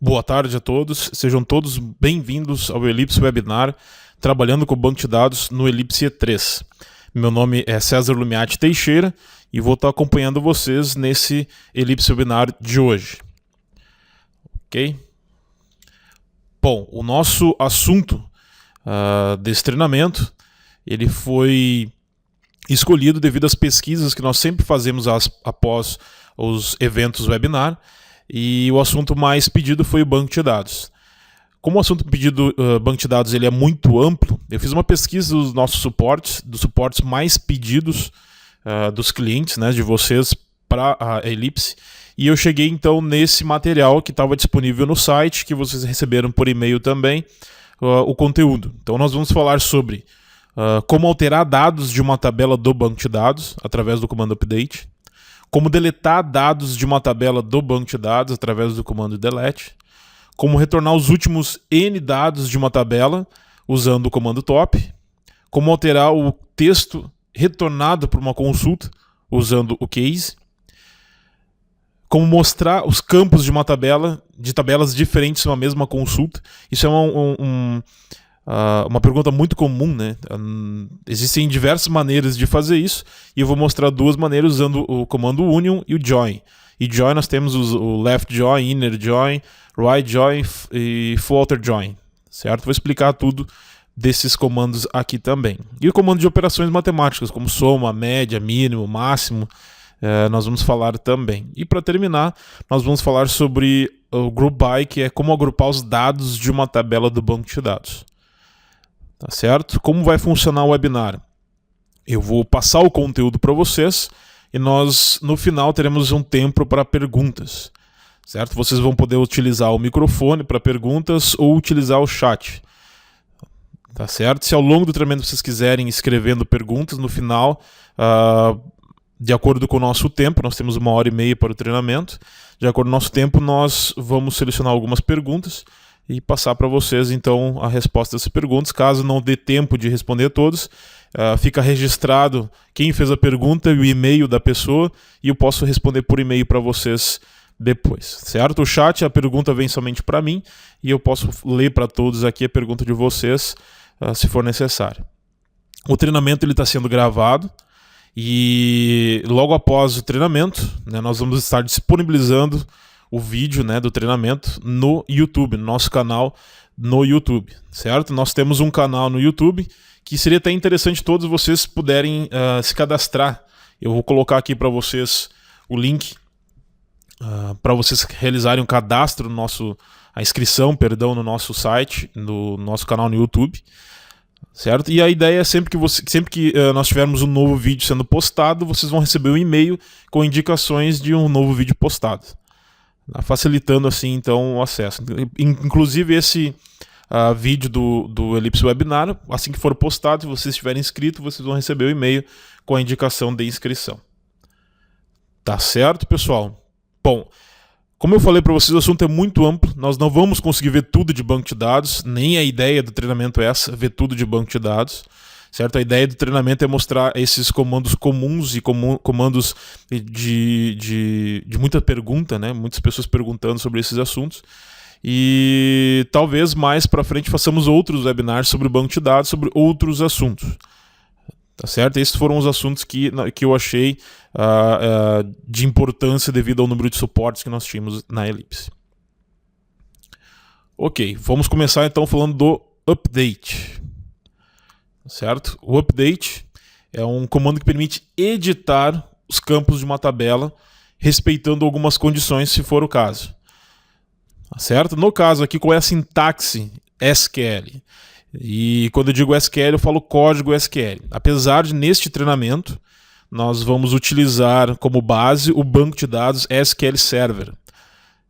Boa tarde a todos, sejam todos bem-vindos ao Ellipse Webinar, trabalhando com o banco de dados no Ellipse E3. Meu nome é César Lumiati Teixeira e vou estar acompanhando vocês nesse Ellipse Webinar de hoje. Ok? Bom, o nosso assunto desse treinamento, ele foi escolhido devido às pesquisas que nós sempre fazemos após os eventos webinar, e o assunto mais pedido foi o banco de dados. Como o assunto pedido banco de dados ele é muito amplo, eu fiz uma pesquisa dos nossos suportes, dos suportes mais pedidos dos clientes, né, de vocês para a Ellipse, e eu cheguei então nesse material que estava disponível no site, que vocês receberam por e-mail também, o conteúdo. Então nós vamos falar sobre como alterar dados de uma tabela do banco de dados através do comando update, como deletar dados de uma tabela do banco de dados através do comando delete, como retornar os últimos N dados de uma tabela usando o comando top, como alterar o texto retornado por uma consulta usando o case, como mostrar os campos de uma tabela, de tabelas diferentes numa mesma consulta. Isso é uma pergunta muito comum, né? Existem diversas maneiras de fazer isso e eu vou mostrar duas maneiras usando o comando union e o join. E join nós temos o left join, inner join, right join e full outer join, certo? Vou explicar tudo desses comandos aqui também. E o comando de operações matemáticas, como soma, média, mínimo, máximo, nós vamos falar também. E para terminar, nós vamos falar sobre o group by, que é como agrupar os dados de uma tabela do banco de dados. Tá certo? Como vai funcionar o webinar? Eu vou passar o conteúdo para vocês e nós, no final, teremos um tempo para perguntas. Certo? Vocês vão poder utilizar o microfone para perguntas ou utilizar o chat. Tá certo? Se ao longo do treinamento vocês quiserem escrevendo perguntas, no final, de acordo com o nosso tempo, nós temos 1h30 para o treinamento, de acordo com o nosso tempo, nós vamos selecionar algumas perguntas e passar para vocês, então, a resposta dessas perguntas. Caso não dê tempo de responder todos, fica registrado quem fez a pergunta e o e-mail da pessoa, e eu posso responder por e-mail para vocês depois, certo? O chat, a pergunta vem somente para mim, e eu posso ler para todos aqui a pergunta de vocês, se for necessário. O treinamento está sendo gravado, e logo após o treinamento, né, nós vamos estar disponibilizando o vídeo, né, do treinamento no YouTube, no nosso canal no YouTube, certo? Nós temos um canal no YouTube que seria até interessante todos vocês puderem se cadastrar. Eu vou colocar aqui para vocês o link para vocês realizarem um cadastro, a inscrição, perdão, no nosso site, no nosso canal no YouTube, certo? E a ideia é sempre que nós tivermos um novo vídeo sendo postado, vocês vão receber um e-mail com indicações de um novo vídeo postado, facilitando assim então o acesso. Inclusive esse vídeo do Ellipse Webinar, assim que for postado, se vocês estiverem inscritos, vocês vão receber o e-mail com a indicação de inscrição. Tá certo, pessoal? Bom, como eu falei para vocês, o assunto é muito amplo, nós não vamos conseguir ver tudo de banco de dados, nem a ideia do treinamento é essa, ver tudo de banco de dados. Certo? A ideia do treinamento é mostrar esses comandos comuns e comandos de muita pergunta, né? Muitas pessoas perguntando sobre esses assuntos. E talvez mais para frente façamos outros webinars sobre o banco de dados, sobre outros assuntos. Tá certo? Esses foram os assuntos que eu achei de importância devido ao número de suportes que nós tínhamos na Ellipse. Ok, vamos começar então falando do update. Certo? O update é um comando que permite editar os campos de uma tabela, respeitando algumas condições, se for o caso. Certo? No caso aqui, qual é a sintaxe SQL? E quando eu digo SQL, eu falo código SQL. Apesar de, neste treinamento, nós vamos utilizar como base o banco de dados SQL Server.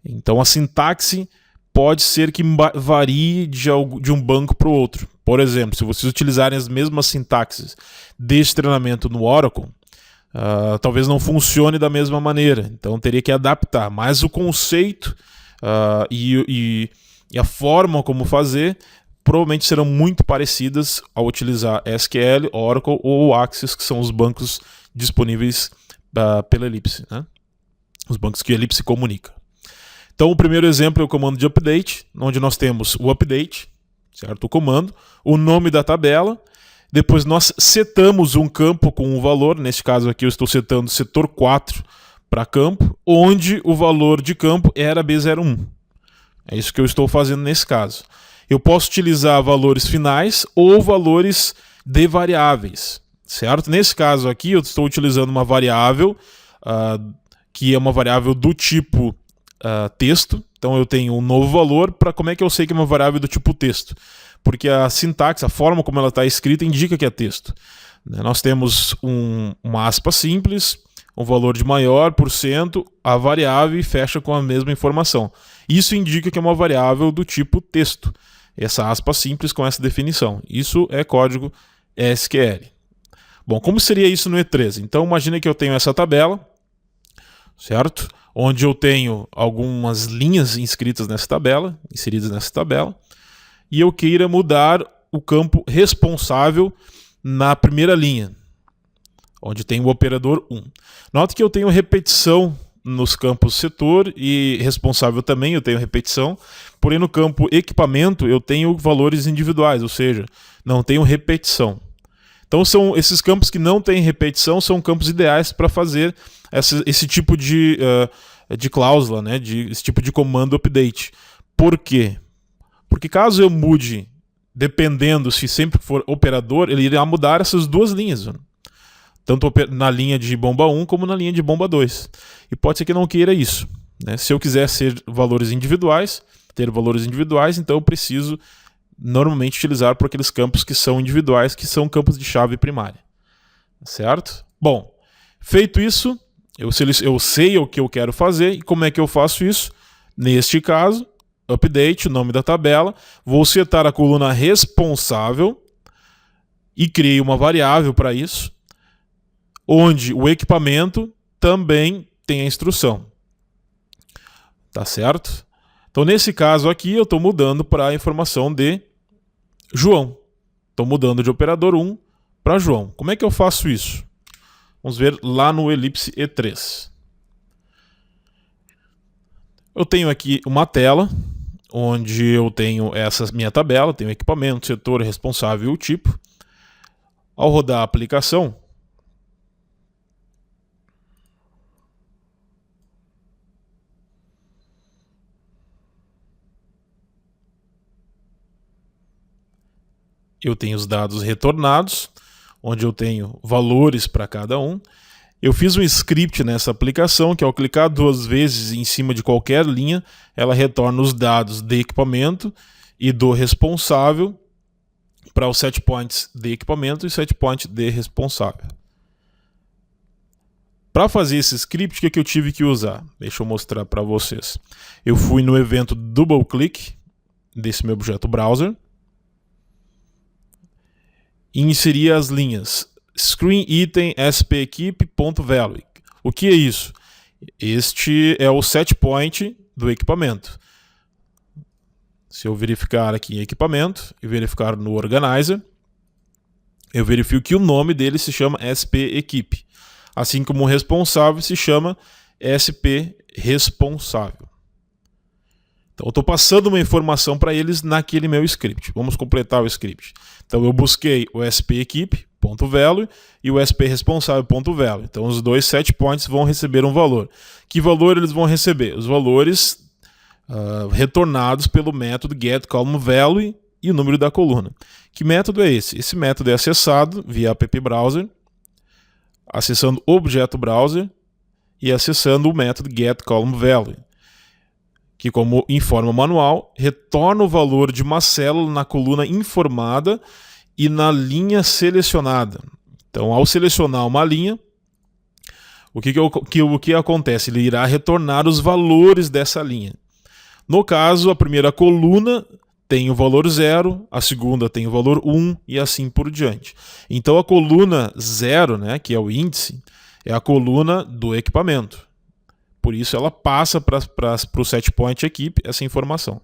Então, a sintaxe pode ser que varie de um banco para o outro. Por exemplo, se vocês utilizarem as mesmas sintaxes deste treinamento no Oracle, talvez não funcione da mesma maneira. Então teria que adaptar. Mas o conceito e a forma como fazer provavelmente serão muito parecidas ao utilizar SQL, Oracle ou Access, que são os bancos disponíveis pela Ellipse, né? Os bancos que a Ellipse comunica. Então o primeiro exemplo é o comando de update, onde nós temos o update, certo? O comando, o nome da tabela, depois nós setamos um campo com um valor, neste caso aqui eu estou setando setor 4 para campo, onde o valor de campo era B01. É isso que eu estou fazendo nesse caso. Eu posso utilizar valores finais ou valores de variáveis, certo? Nesse caso aqui eu estou utilizando uma variável, que é uma variável do tipo texto. Então eu tenho um novo valor. Como é que eu sei que é uma variável do tipo texto? Porque a sintaxe, a forma como ela está escrita, indica que é texto. Nós temos uma aspa simples, um valor de maior, %, a variável e fecha com a mesma informação. Isso indica que é uma variável do tipo texto. Essa aspa simples com essa definição. Isso é código SQL. Bom, como seria isso no E3? Então imagine que eu tenho essa tabela, certo? Onde eu tenho algumas linhas inseridas nessa tabela, e eu queira mudar o campo responsável na primeira linha, onde tem o operador 1. Note que eu tenho repetição nos campos setor e responsável também, eu tenho repetição, porém no campo equipamento eu tenho valores individuais, ou seja, não tenho repetição. Então são esses campos que não têm repetição, são campos ideais para fazer esse tipo de cláusula, né, esse tipo de comando update. Por quê? Porque caso eu mude, dependendo se sempre for operador, ele irá mudar essas duas linhas, tanto na linha de bomba 1 como na linha de bomba 2. E pode ser que não queira isso, né? Se eu quiser ter valores individuais, então eu preciso normalmente utilizar por aqueles campos que são individuais, que são campos de chave primária. Certo? Bom, feito isso, eu sei o que eu quero fazer e como é que eu faço isso. Neste caso, update, o nome da tabela, vou setar a coluna responsável e criei uma variável para isso, onde o equipamento também tem a instrução. Tá certo? Então, nesse caso aqui, eu estou mudando para a informação de João. Estou mudando de operador 1 para João. Como é que eu faço isso? Vamos ver lá no Ellipse E3. Eu tenho aqui uma tela, onde eu tenho essa minha tabela, tenho equipamento, setor, responsável e o tipo. Ao rodar a aplicação, eu tenho os dados retornados, onde eu tenho valores para cada um. Eu fiz um script nessa aplicação que ao clicar 2 vezes em cima de qualquer linha, ela retorna os dados de equipamento e do responsável para os set points de equipamento e set point de responsável. Para fazer esse script, o que eu tive que usar? Deixa eu mostrar para vocês. Eu fui no evento double click desse meu objeto browser e inseri as linhas screen item sp_equip.value. O que é isso? Este é o set point do equipamento. Se eu verificar aqui em equipamento e verificar no organizer, eu verifico que o nome dele se chama sp_equip, assim como o responsável se chama sp_responsável. Então eu estou passando uma informação para eles naquele meu script. Vamos completar o script. Então eu busquei o sp_equip.value e o sp_responsável.value. Então os dois set points vão receber um valor. Que valor eles vão receber? Os valores retornados pelo método getColumnValue e o número da coluna. Que método é esse? Esse método é acessado via app browser, acessando o objeto browser e acessando o método getColumnValue, que, como informa o manual, retorna o valor de uma célula na coluna informada e na linha selecionada. Então, ao selecionar uma linha, o que acontece? Ele irá retornar os valores dessa linha. No caso, a primeira coluna tem o valor 0, a segunda tem o valor 1 e assim por diante. Então, a coluna 0, né, que é o índice, é a coluna do equipamento. Por isso ela passa para o set point equipe essa informação.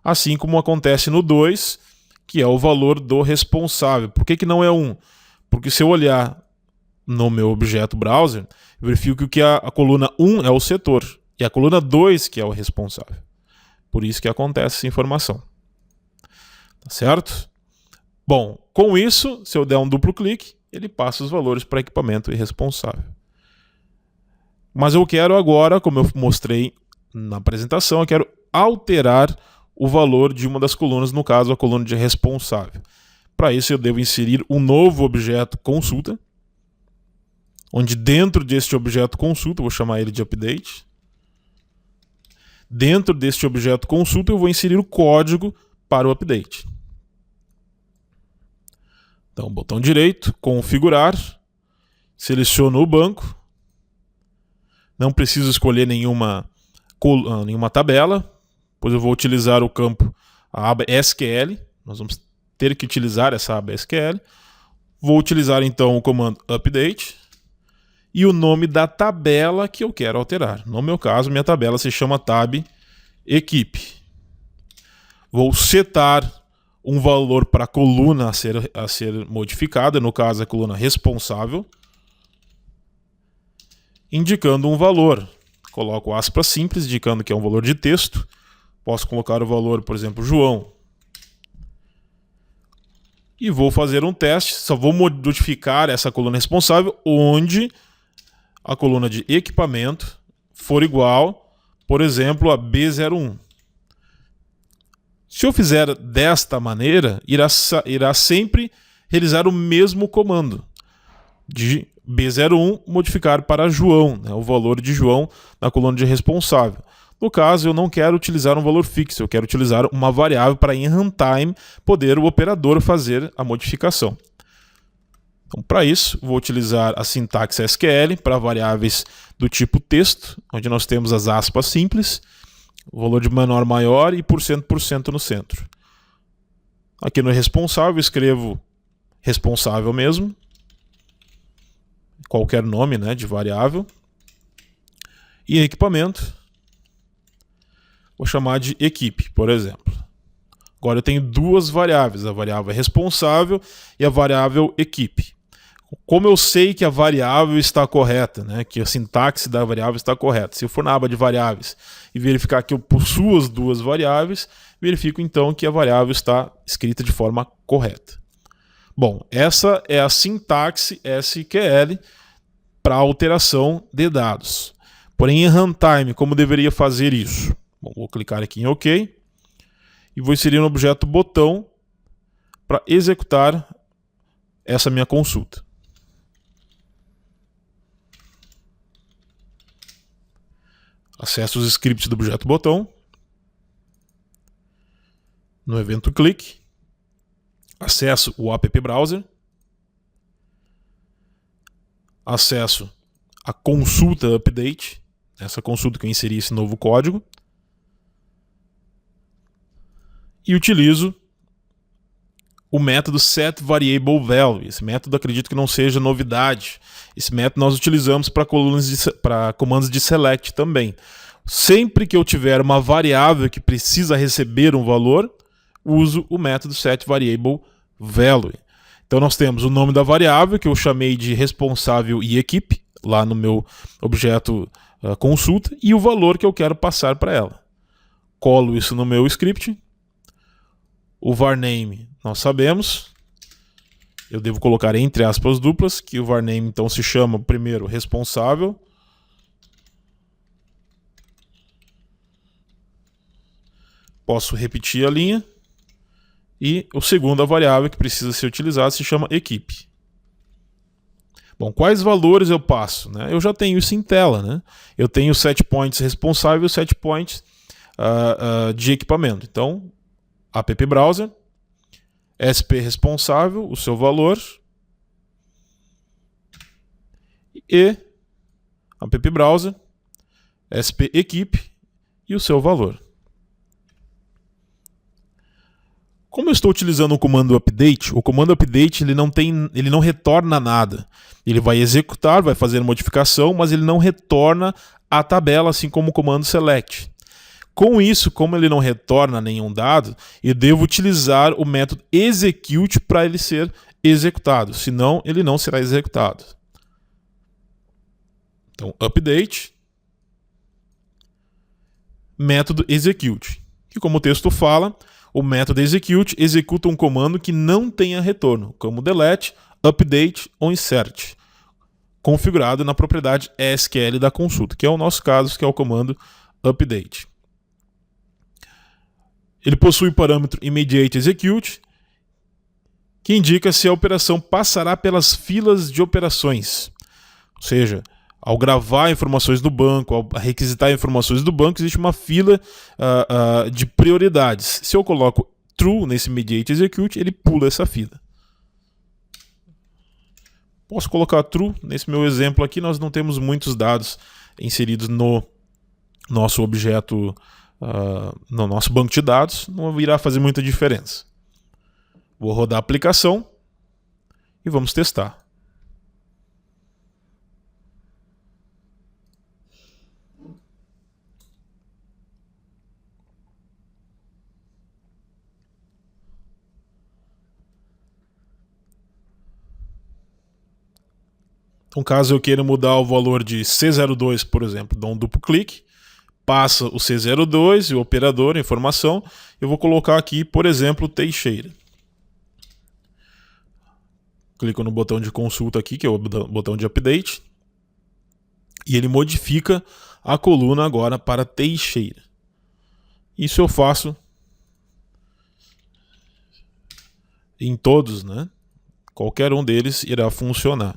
Assim como acontece no 2, que é o valor do responsável. Por que não é 1? Porque se eu olhar no meu objeto browser, eu verifico que a coluna 1 é o setor E a coluna 2 que é o responsável. Por isso que acontece essa informação. Tá certo? Bom, com isso, se eu der um duplo clique, ele passa os valores para equipamento e responsável. Mas eu quero agora, como eu mostrei na apresentação, eu quero alterar o valor de uma das colunas, no caso a coluna de responsável. Para isso eu devo inserir um novo objeto consulta, onde dentro deste objeto consulta, eu vou chamar ele de update. Dentro deste objeto consulta eu vou inserir o código para o update. Então, botão direito, configurar, seleciono o banco, não preciso escolher nenhuma tabela, pois eu vou utilizar o campo, a aba SQL, nós vamos ter que utilizar essa aba SQL. Vou utilizar então o comando update e o nome da tabela que eu quero alterar. No meu caso, minha tabela se chama tab equipe. Vou setar um valor para a coluna a ser modificada, no caso a coluna responsável, indicando um valor. Coloco aspas simples, indicando que é um valor de texto. Posso colocar o valor, por exemplo, João. E vou fazer um teste, só vou modificar essa coluna responsável onde a coluna de equipamento for igual, por exemplo, a B01. Se eu fizer desta maneira, irá sempre realizar o mesmo comando de B01 modificar para João, né, o valor de João na coluna de responsável. No caso, eu não quero utilizar um valor fixo, eu quero utilizar uma variável para em runtime poder o operador fazer a modificação. Então, para isso, vou utilizar a sintaxe SQL para variáveis do tipo texto, onde nós temos as aspas simples, o valor de menor maior e por cento no centro. Aqui no responsável, escrevo responsável mesmo, qualquer nome, né, de variável. E equipamento, vou chamar de equipe, por exemplo. Agora eu tenho duas variáveis, a variável responsável e a variável equipe. Como eu sei que a variável está correta, né, que a sintaxe da variável está correta? Se eu for na aba de variáveis e verificar que eu possuo as duas variáveis, verifico então que a variável está escrita de forma correta. Bom, essa é a sintaxe SQL para alteração de dados. Porém, em runtime, como deveria fazer isso? Bom, vou clicar aqui em OK e vou inserir no objeto botão para executar essa minha consulta. Acesso os scripts do objeto botão. No evento clique. Acesso o app browser. Acesso a consulta update. Essa consulta que eu inseri esse novo código. E utilizo o método setVariableValue. Esse método acredito que não seja novidade. Esse método nós utilizamos para comandos de select também. Sempre que eu tiver uma variável que precisa receber um valor, uso o método setVariableValue. Então nós temos o nome da variável, que eu chamei de responsável e equipe, lá no meu objeto consulta, e o valor que eu quero passar para ela. Colo isso no meu script. O varname nós sabemos. Eu devo colocar entre aspas duplas, que o varname então se chama primeiro responsável. Posso repetir a linha. E o segundo, a variável que precisa ser utilizada, se chama equipe. Bom, quais valores eu passo? Né? Eu já tenho isso em tela. Né? Eu tenho o setPoints responsável e o setPoints de equipamento. Então, app browser, sp responsável, o seu valor, e app browser, sp equipe e o seu valor. Como eu estou utilizando o comando update, o comando update ele não retorna nada. Ele vai executar, vai fazer modificação, mas ele não retorna a tabela, assim como o comando select. Com isso, como ele não retorna nenhum dado, eu devo utilizar o método execute para ele ser executado, senão ele não será executado. Então, update, método execute, que, como o texto fala, o método execute executa um comando que não tenha retorno, como delete, update ou insert, configurado na propriedade SQL da consulta, que é o nosso caso, que é o comando update. Ele possui o parâmetro immediate execute, que indica se a operação passará pelas filas de operações. Ou seja, ao gravar informações do banco, ao requisitar informações do banco, existe uma fila de prioridades. Se eu coloco true nesse immediate execute, ele pula essa fila. Posso colocar true. Nesse meu exemplo aqui, nós não temos muitos dados inseridos no nosso objeto, no nosso banco de dados, não irá fazer muita diferença. Vou rodar a aplicação e vamos testar. Então, caso eu queira mudar o valor de C02, por exemplo, dou um duplo clique, passa o C02 e o operador, a informação, eu vou colocar aqui, por exemplo, Teixeira. Clico no botão de consulta aqui, que é o botão de update, e ele modifica a coluna agora para Teixeira. Isso eu faço em todos, né? Qualquer um deles irá funcionar.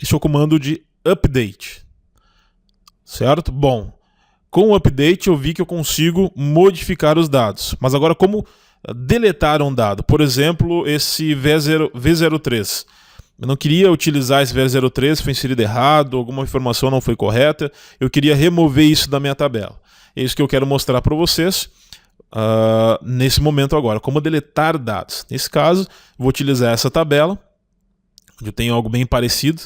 Esse é o comando de update. Certo? Bom, com o update eu vi que eu consigo modificar os dados. Mas agora como deletar um dado? Por exemplo, esse V03. Eu não queria utilizar esse V03, foi inserido errado, alguma informação não foi correta. Eu queria remover isso da minha tabela. É isso que eu quero mostrar para vocês nesse momento agora. Como deletar dados. Nesse caso, vou utilizar essa tabela, onde eu tenho algo bem parecido.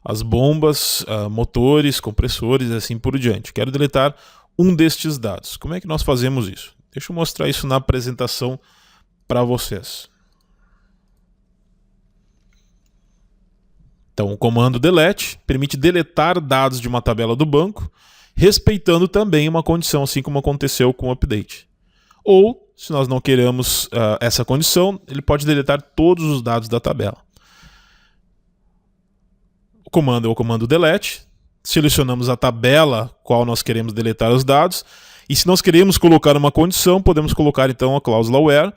As bombas, motores, compressores e assim por diante. Quero deletar um destes dados. Como é que nós fazemos isso? Deixa eu mostrar isso na apresentação para vocês. Então, o comando delete permite deletar dados de uma tabela do banco, respeitando também uma condição, assim como aconteceu com o update. Ou, se nós não queremos essa condição, ele pode deletar todos os dados da tabela. O comando é o comando delete. Selecionamos a tabela qual nós queremos deletar os dados. E se nós queremos colocar uma condição, podemos colocar então a cláusula where,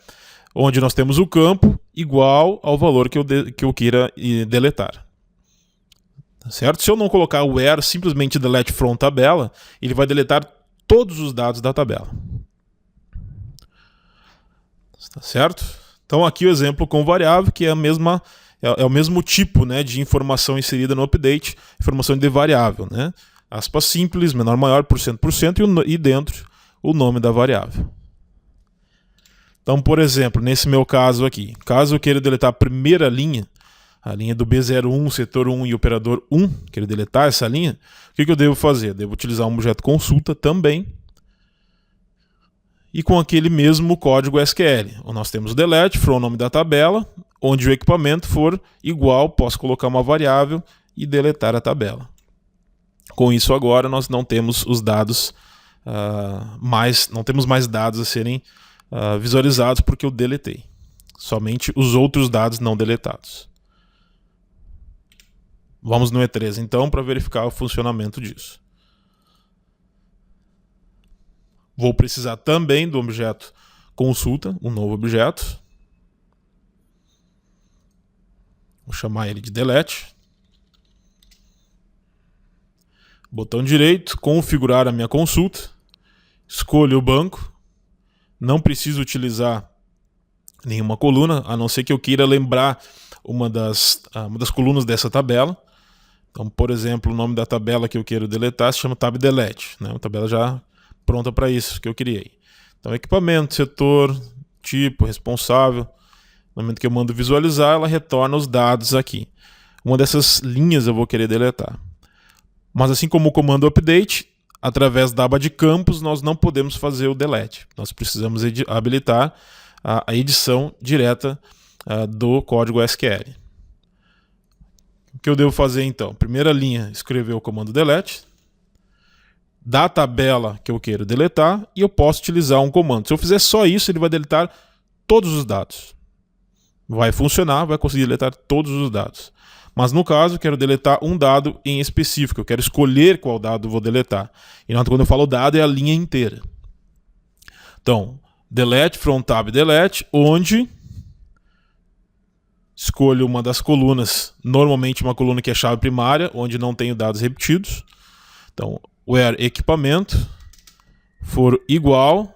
onde nós temos o campo igual ao valor que eu queira deletar. Certo? Se eu não colocar o where, simplesmente delete from tabela, ele vai deletar todos os dados da tabela. Tá certo? Então aqui o exemplo com variável, que é o mesmo tipo, né, de informação inserida no update, informação de variável, né? Aspas simples, menor, maior, por cento, e dentro o nome da variável. Então, por exemplo, nesse meu caso aqui, caso eu queira deletar a primeira linha, a linha do B01, setor 1 e operador 1, quero deletar essa linha, o que eu devo fazer? Devo utilizar um objeto consulta também, e com aquele mesmo código SQL. Nós temos o delete, from o nome da tabela, onde o equipamento for igual, posso colocar uma variável e deletar a tabela. Com isso agora nós não temos os dados não temos mais dados a serem visualizados porque eu deletei. Somente os outros dados não deletados. Vamos no E3 então para verificar o funcionamento disso. Vou precisar também do objeto consulta, um novo objeto. Vou chamar ele de delete. Botão direito, configurar a minha consulta. Escolho o banco. Não preciso utilizar nenhuma coluna, a não ser que eu queira lembrar uma das colunas dessa tabela. Então, por exemplo, o nome da tabela que eu quero deletar se chama tab delete, né? Uma tabela já pronta para isso que eu criei. Então, equipamento, setor, tipo, responsável. No momento que eu mando visualizar, ela retorna os dados aqui. Uma dessas linhas eu vou querer deletar. Mas assim como o comando update, através da aba de campos, nós não podemos fazer o delete. Nós precisamos habilitar a edição direta do código SQL. O que eu devo fazer então? Primeira linha, escrever o comando delete. da tabela que eu quero deletar e eu posso utilizar um comando. Se eu fizer só isso, ele vai deletar todos os dados. Vai funcionar, vai conseguir deletar todos os dados. Mas no caso, eu quero deletar um dado em específico. Eu quero escolher qual dado eu vou deletar. E quando eu falo dado, é a linha inteira. Então, delete from tab delete, onde escolho uma das colunas, normalmente uma coluna que é chave primária, onde não tenho dados repetidos. Então, where equipamento for igual,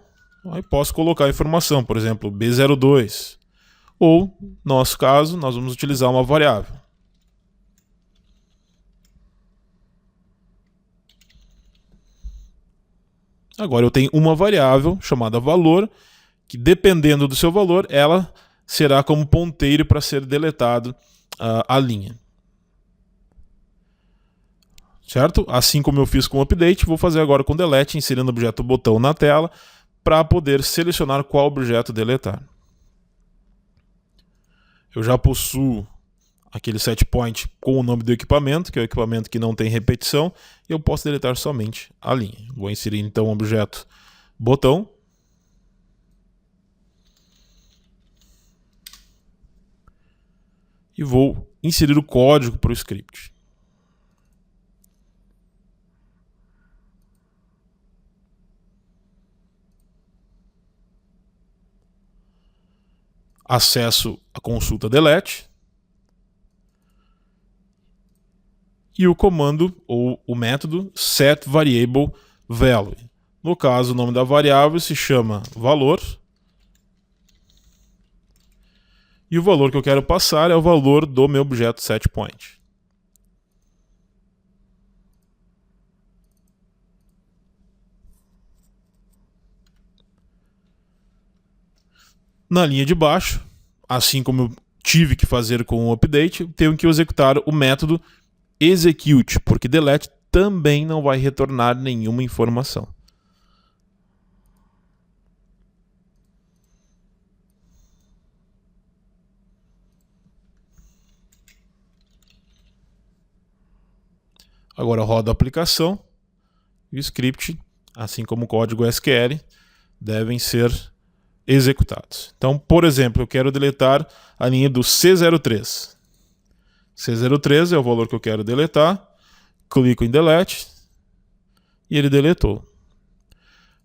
aí posso colocar a informação, por exemplo, B02. Ou, no nosso caso, nós vamos utilizar uma variável. Agora eu tenho uma variável chamada valor, que dependendo do seu valor, ela será como ponteiro para ser deletado a linha. Certo? Assim como eu fiz com o update, vou fazer agora com delete, inserindo o objeto botão na tela, para poder selecionar qual objeto deletar. Eu já possuo aquele set point com o nome do equipamento, que é o equipamento que não tem repetição, e eu posso deletar somente a linha. Vou inserir então o objeto botão. E vou inserir o código para o script. Acesso a consulta delete. E o comando ou o método setVariableValue. No caso, o nome da variável se chama valor. E o valor que eu quero passar é o valor do meu objeto setPoint. Na linha de baixo, assim como eu tive que fazer com o update, tenho que executar o método execute, porque delete também não vai retornar nenhuma informação. Agora roda a aplicação e o script, assim como o código SQL, devem ser executados. Então, por exemplo, eu quero deletar a linha do C03. C03 é o valor que eu quero deletar. Clico em delete e ele deletou.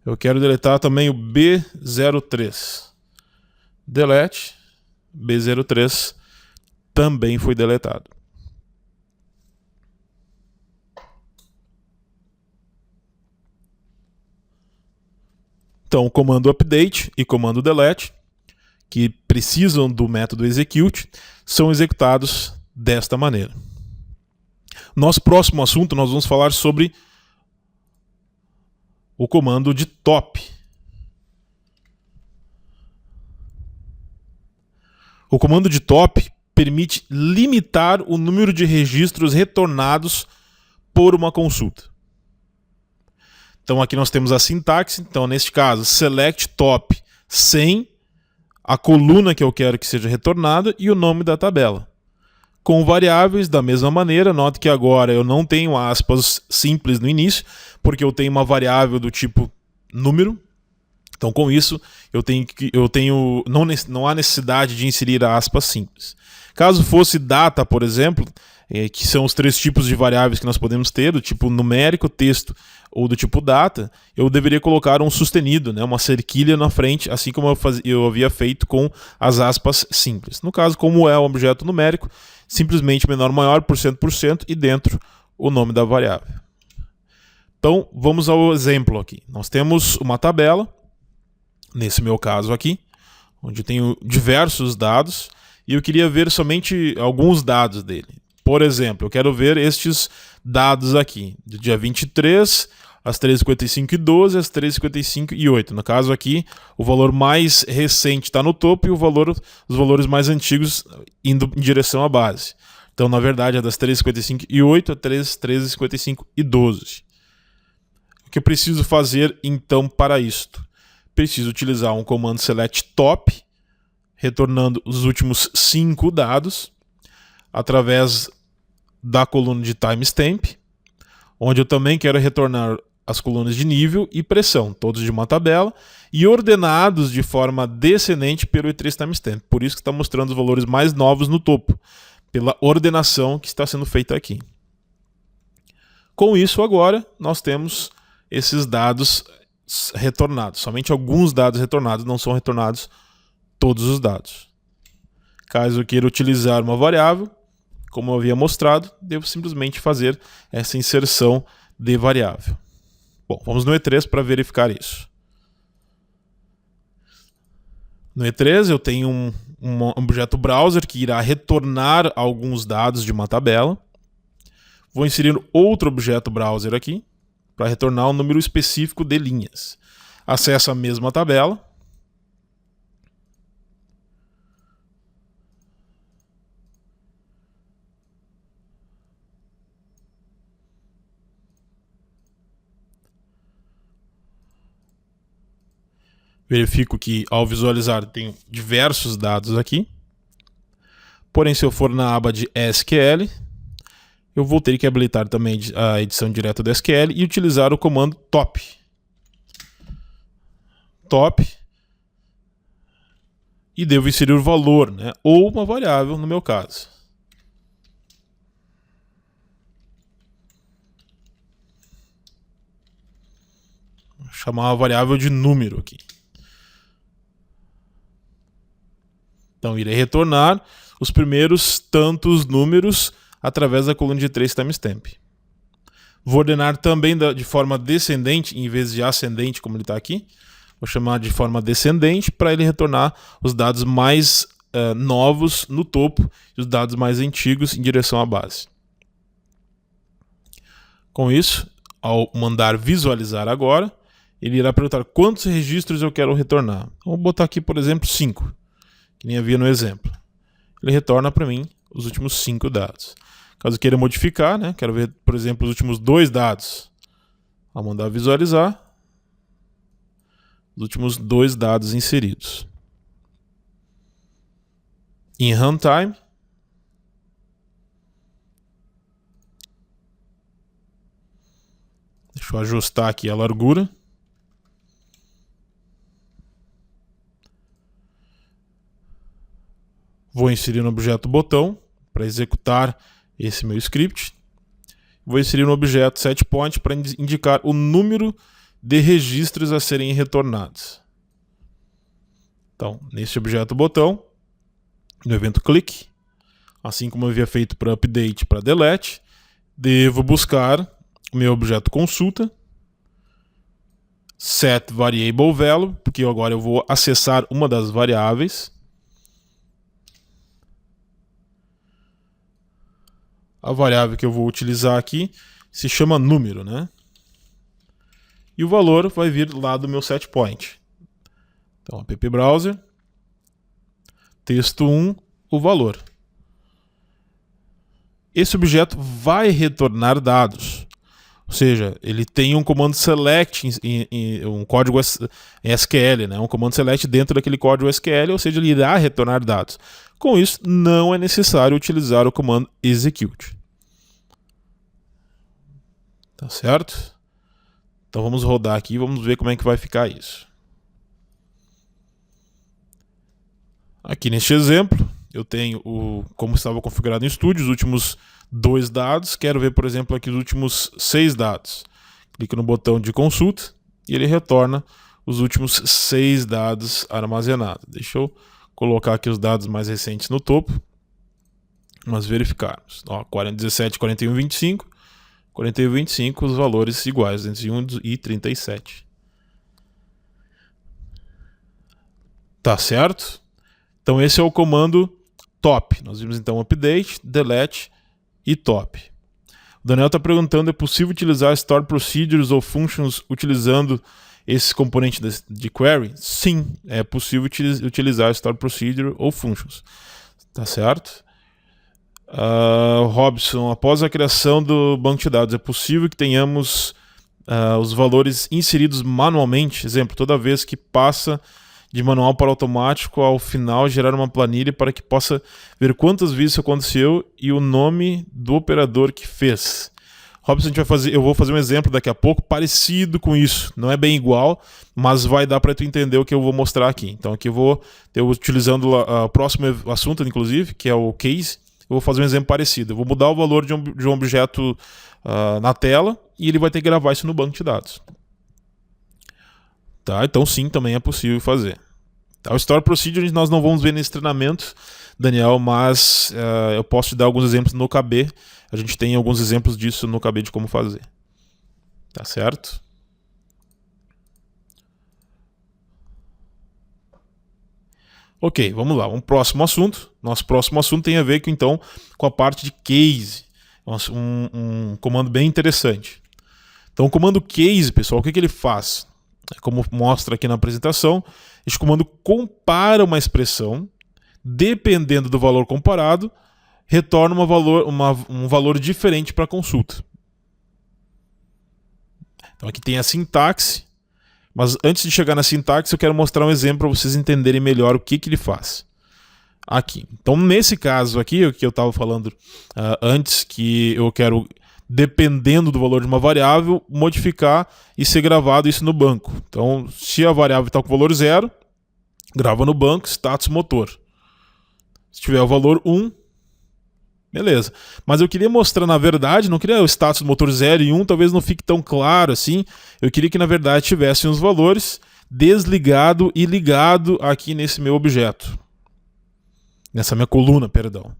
Eu quero deletar também o B03. Delete. B03 também foi deletado. Então, o comando update e comando delete, que precisam do método execute, são executados desta maneira. Nosso próximo assunto, nós vamos falar sobre o comando de top. O comando de top permite limitar o número de registros retornados por uma consulta. Então aqui nós temos a sintaxe, então neste caso, select top sem a coluna que eu quero que seja retornada e o nome da tabela. Com variáveis, da mesma maneira, note que agora eu não tenho aspas simples no início, porque eu tenho uma variável do tipo número. Então com isso, não há necessidade de inserir aspas simples. Caso fosse data, por exemplo, que são os três tipos de variáveis que nós podemos ter, do tipo numérico, texto ou do tipo data, eu deveria colocar um sustenido, né, uma cerquilha na frente, assim como eu havia feito com as aspas simples. No caso, como é um objeto numérico, simplesmente menor maior, por cento, e dentro o nome da variável. Então, vamos ao exemplo aqui. Nós temos uma tabela, nesse meu caso aqui, onde eu tenho diversos dados, e eu queria ver somente alguns dados dele. Por exemplo, eu quero ver estes dados aqui, do dia 23, às 13h55 e 12, às 13h55 e 8. No caso aqui, o valor mais recente está no topo e os valores mais antigos indo em direção à base. Então, na verdade, é das 13h55 e 8 a 13h55 e 12. O que eu preciso fazer, então, para isto? Preciso utilizar um comando select top, retornando os últimos 5 dados, através da coluna de timestamp, onde eu também quero retornar as colunas de nível e pressão, todos de uma tabela, e ordenados de forma descendente pelo E3 timestamp. Por isso que está mostrando os valores mais novos no topo, pela ordenação que está sendo feita aqui. Com isso, agora, nós temos esses dados retornados. Somente alguns dados retornados, não são retornados todos os dados. Caso eu queira utilizar uma variável, como eu havia mostrado, devo simplesmente fazer essa inserção de variável. Bom, vamos no E3 para verificar isso. No E3 eu tenho um objeto browser que irá retornar alguns dados de uma tabela. Vou inserir outro objeto browser aqui para retornar um número específico de linhas. Acesso a mesma tabela. Verifico que ao visualizar tenho diversos dados aqui. Porém, se eu for na aba de SQL, eu vou ter que habilitar também a edição direta do SQL e utilizar o comando top. Top. E devo inserir o valor, né? Ou uma variável no meu caso. Vou chamar a variável de número aqui. Então, irei retornar os primeiros tantos números através da coluna de 3 timestamp. Vou ordenar também de forma descendente, em vez de ascendente, como ele está aqui. Vou chamar de forma descendente para ele retornar os dados mais novos no topo e os dados mais antigos em direção à base. Com isso, ao mandar visualizar agora, ele irá perguntar quantos registros eu quero retornar. Então, vou botar aqui, por exemplo, 5, que nem havia no exemplo. Ele retorna para mim os últimos 5 dados. Caso queira modificar, né? Quero ver, por exemplo, os últimos 2 dados. Ao mandar visualizar, os últimos 2 dados inseridos. Em runtime, deixa eu ajustar aqui a largura. Vou inserir no objeto botão para executar esse meu script. Vou inserir no objeto setPoint para indicar o número de registros a serem retornados. Então, nesse objeto botão, no evento click, assim como eu havia feito para update e para delete, devo buscar o meu objeto consulta, set variable value, porque agora eu vou acessar uma das variáveis. A variável que eu vou utilizar aqui se chama número, né? E o valor vai vir lá do meu setPoint. Então, app browser, texto 1, o valor. Esse objeto vai retornar dados. Ou seja, ele tem um comando select, um código SQL, né? Um comando select dentro daquele código SQL, ou seja, ele irá retornar dados. Com isso, não é necessário utilizar o comando execute. Tá certo? Então vamos rodar aqui e vamos ver como é que vai ficar isso. Aqui neste exemplo, eu tenho como estava configurado em Studio, os últimos 2 dados. Quero ver, por exemplo, aqui os últimos 6 dados. Clico no botão de consulta e ele retorna os últimos 6 dados armazenados. Deixa eu colocar aqui os dados mais recentes no topo. Mas verificarmos. Ó, 17, 41, 25. 41 e 25, os valores iguais, 201 e 37. Tá certo? Então esse é o comando top. Nós vimos então update, delete e top. O Daniel está perguntando, é possível utilizar store procedures ou functions utilizando esse componente de query? Sim, é possível utilizar store procedure ou functions. Tá certo? Robson, após a criação do banco de dados, é possível que tenhamos os valores inseridos manualmente? Exemplo, toda vez que passa de manual para automático, ao final gerar uma planilha para que possa ver quantas vezes isso aconteceu e o nome do operador que fez. Robson, eu vou fazer um exemplo daqui a pouco parecido com isso. Não é bem igual, mas vai dar para tu entender o que eu vou mostrar aqui. Então aqui eu utilizando o próximo assunto, inclusive, que é o case, eu vou fazer um exemplo parecido. Eu vou mudar o valor de um objeto na tela e ele vai ter que gravar isso no banco de dados. Tá? Então sim, também é possível fazer. Tá? O Store Procedure nós não vamos ver nesse treinamento, Daniel, mas eu posso te dar alguns exemplos no KB. A gente tem alguns exemplos disso no KB de como fazer. Tá certo? Ok, vamos lá. Um próximo assunto. Nosso próximo assunto tem a ver então com a parte de case. Um comando bem interessante. Então o comando case, pessoal, o que ele faz? Como mostra aqui na apresentação, esse comando compara uma expressão, dependendo do valor comparado, retorna um valor diferente para a consulta. Então aqui tem a sintaxe, mas antes de chegar na sintaxe eu quero mostrar um exemplo para vocês entenderem melhor o que ele faz. Aqui. Então nesse caso aqui, o que eu estava falando antes, que eu quero, dependendo do valor de uma variável, modificar e ser gravado isso no banco. Então se a variável está com valor 0, grava no banco, status motor. Se tiver o valor 1, beleza. Mas eu queria mostrar, na verdade, não queria o status do motor 0 e 1, talvez não fique tão claro assim. Eu queria que, na verdade, tivessem os valores desligado e ligado aqui nesse meu objeto. Nessa minha coluna, perdão.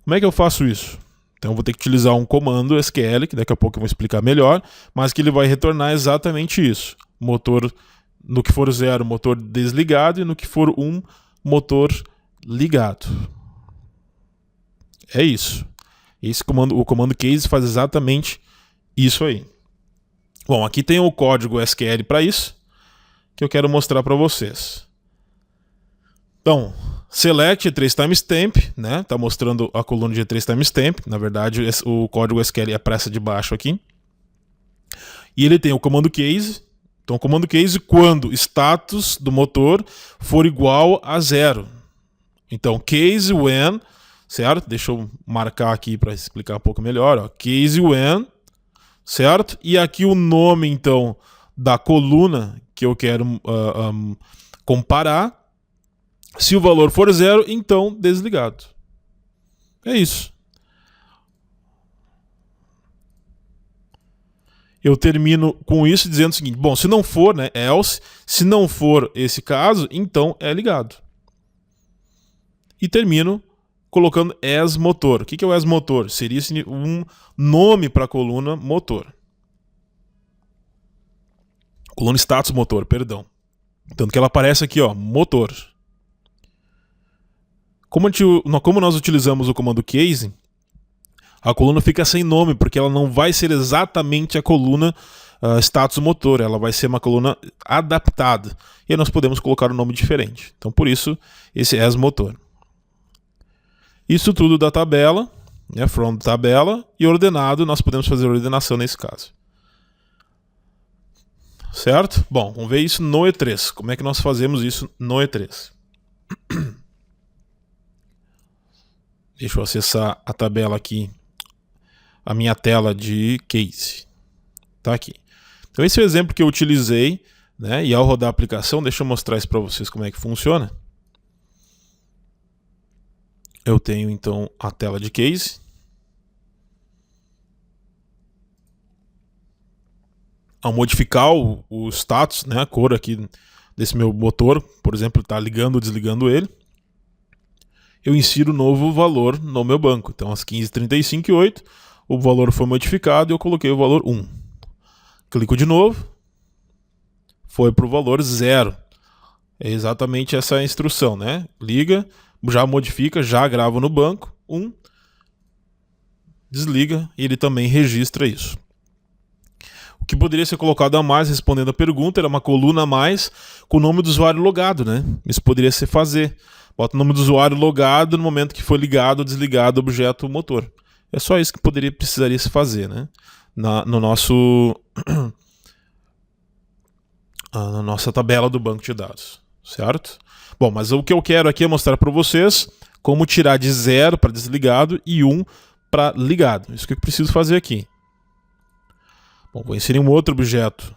Como é que eu faço isso? Então eu vou ter que utilizar um comando SQL, que daqui a pouco eu vou explicar melhor, mas que ele vai retornar exatamente isso. Motor, no que for 0, motor desligado, e no que for 1, motor ligado. É isso. O comando case faz exatamente isso aí. Bom, aqui tem o código SQL para isso, que eu quero mostrar para vocês. Então, select 3 timestamp, né? Tá mostrando a coluna de 3 timestamp. Na verdade, o código SQL é a pressa de baixo aqui. E ele tem o comando case. Então, o comando case quando status do motor for igual a 0. Então, case when, certo? Deixa eu marcar aqui para explicar um pouco melhor. Ó. Case when, certo? E aqui o nome, então, da coluna que eu quero comparar. Se o valor for 0, então desligado. É isso. Eu termino com isso dizendo o seguinte: bom, se não for, né, else, se não for esse caso, então é ligado. E termino colocando as motor. O que é o as motor? Seria um nome para a coluna motor. Coluna status motor, perdão. Tanto que ela aparece aqui, ó, motor. Como nós utilizamos o comando case, a coluna fica sem nome, porque ela não vai ser exatamente a coluna status motor, ela vai ser uma coluna adaptada. E aí nós podemos colocar um nome diferente. Então, por isso, esse as motor. Isso tudo da tabela, né, from tabela, e ordenado, nós podemos fazer ordenação nesse caso. Certo? Bom, vamos ver isso no E3. Como é que nós fazemos isso no E3? Deixa eu acessar a tabela aqui, a minha tela de case. Tá aqui. Então esse é o exemplo que eu utilizei, né? E ao rodar a aplicação, deixa eu mostrar isso para vocês como é que funciona. Eu tenho então a tela de case. Ao modificar o status, né, a cor aqui desse meu motor, por exemplo, está ligando ou desligando ele, eu insiro novo valor no meu banco. Então, às 15h35:08, o valor foi modificado e eu coloquei o valor 1. Clico de novo, foi para o valor 0. É exatamente essa instrução, né? Liga, já modifica, já grava no banco, 1, desliga e ele também registra isso. O que poderia ser colocado a mais, respondendo a pergunta, era uma coluna a mais com o nome do usuário logado, né? Isso poderia ser fazer. Bota o nome do usuário logado no momento que foi ligado ou desligado o objeto motor. É só isso que precisaria se fazer, né? Na nossa tabela do banco de dados, certo? Bom, mas o que eu quero aqui é mostrar para vocês como tirar de 0 para desligado e 1 para ligado. Isso que eu preciso fazer aqui. Bom, vou inserir um outro objeto.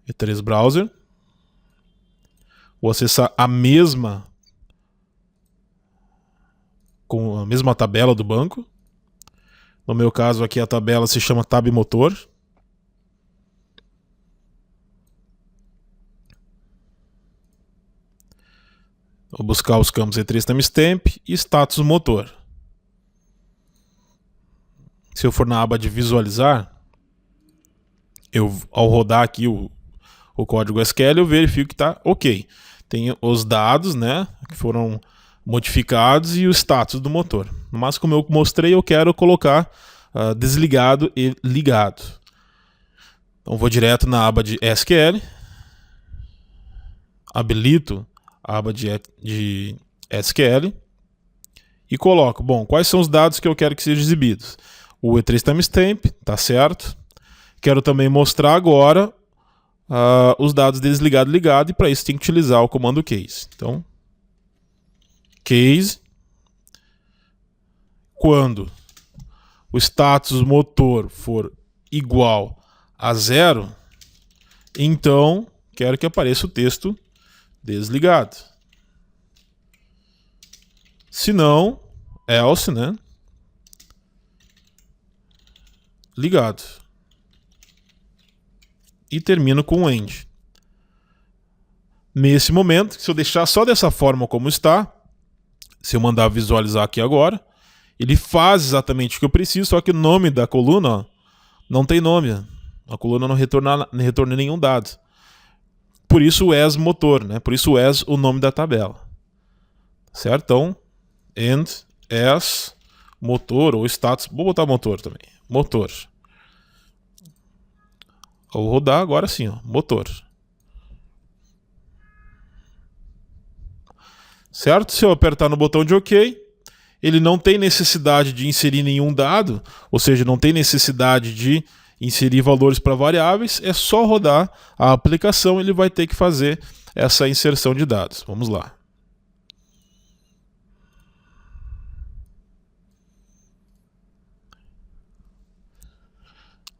E3 Browser. Vou acessar com a mesma tabela do banco. No meu caso aqui a tabela se chama Tab Motor. Vou buscar os campos E3 Timestamp e Status Motor. Se eu for na aba de visualizar, ao rodar aqui o código SQL, eu verifico que está ok. Tem os dados, né, que foram modificados e o status do motor. Mas como eu mostrei, eu quero colocar desligado e ligado. Então vou direto na aba de SQL, habilito a aba de SQL e coloco, bom, quais são os dados que eu quero que sejam exibidos? O E3 Timestamp, tá certo. Quero também mostrar agora os dados desligado e ligado, e para isso tem que utilizar o comando case. Então, case, quando o status motor for igual a 0, então quero que apareça o texto desligado. Se não, else, né? Ligado. E termino com o end. Nesse momento, se eu deixar só dessa forma como está, se eu mandar visualizar aqui agora, ele faz exatamente o que eu preciso, só que o nome da coluna, ó, não tem nome. A coluna não retorna nenhum dado. Por isso o as motor, né? Por isso o as o nome da tabela. Certo? Então, end as motor ou status. Vou botar motor também. Motor. Vou rodar agora sim, ó, motor. Certo? Se eu apertar no botão de OK, ele não tem necessidade de inserir nenhum dado, ou seja, não tem necessidade de inserir valores para variáveis, é só rodar a aplicação, ele vai ter que fazer essa inserção de dados. Vamos lá.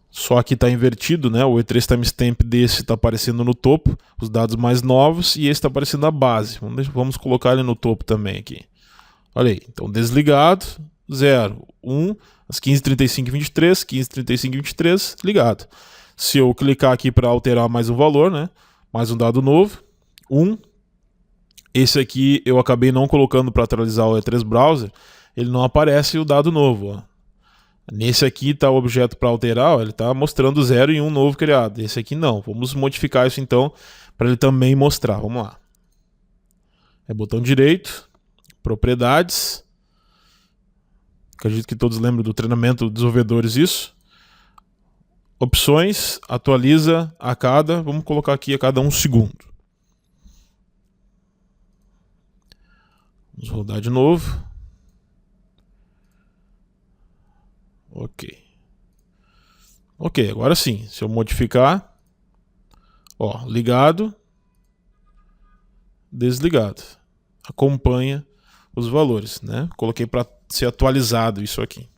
Só que está invertido, né? O E3 Timestamp desse está aparecendo no topo, os dados mais novos, e esse está aparecendo na base. Vamos colocar ele no topo também aqui. Olha aí, então desligado, 0, 1, às 15h35 e 23, 15h35 e 23, ligado. Se eu clicar aqui para alterar mais um valor, né? Mais um dado novo, 1. Esse aqui eu acabei não colocando para atualizar o E3 Browser, ele não aparece o dado novo, ó. Nesse aqui está o objeto para alterar, ó, ele está mostrando 0 e 1 novo criado. Esse aqui não. Vamos modificar isso então para ele também mostrar. Vamos lá. É botão direito, propriedades. Acredito que todos lembram do treinamento dos desenvolvedores isso. Opções, atualiza a cada, vamos colocar aqui a cada 1 segundo. Vamos rodar de novo. Ok, agora sim, se eu modificar, ó, ligado, desligado, acompanha os valores, né? Coloquei para ser atualizado isso aqui.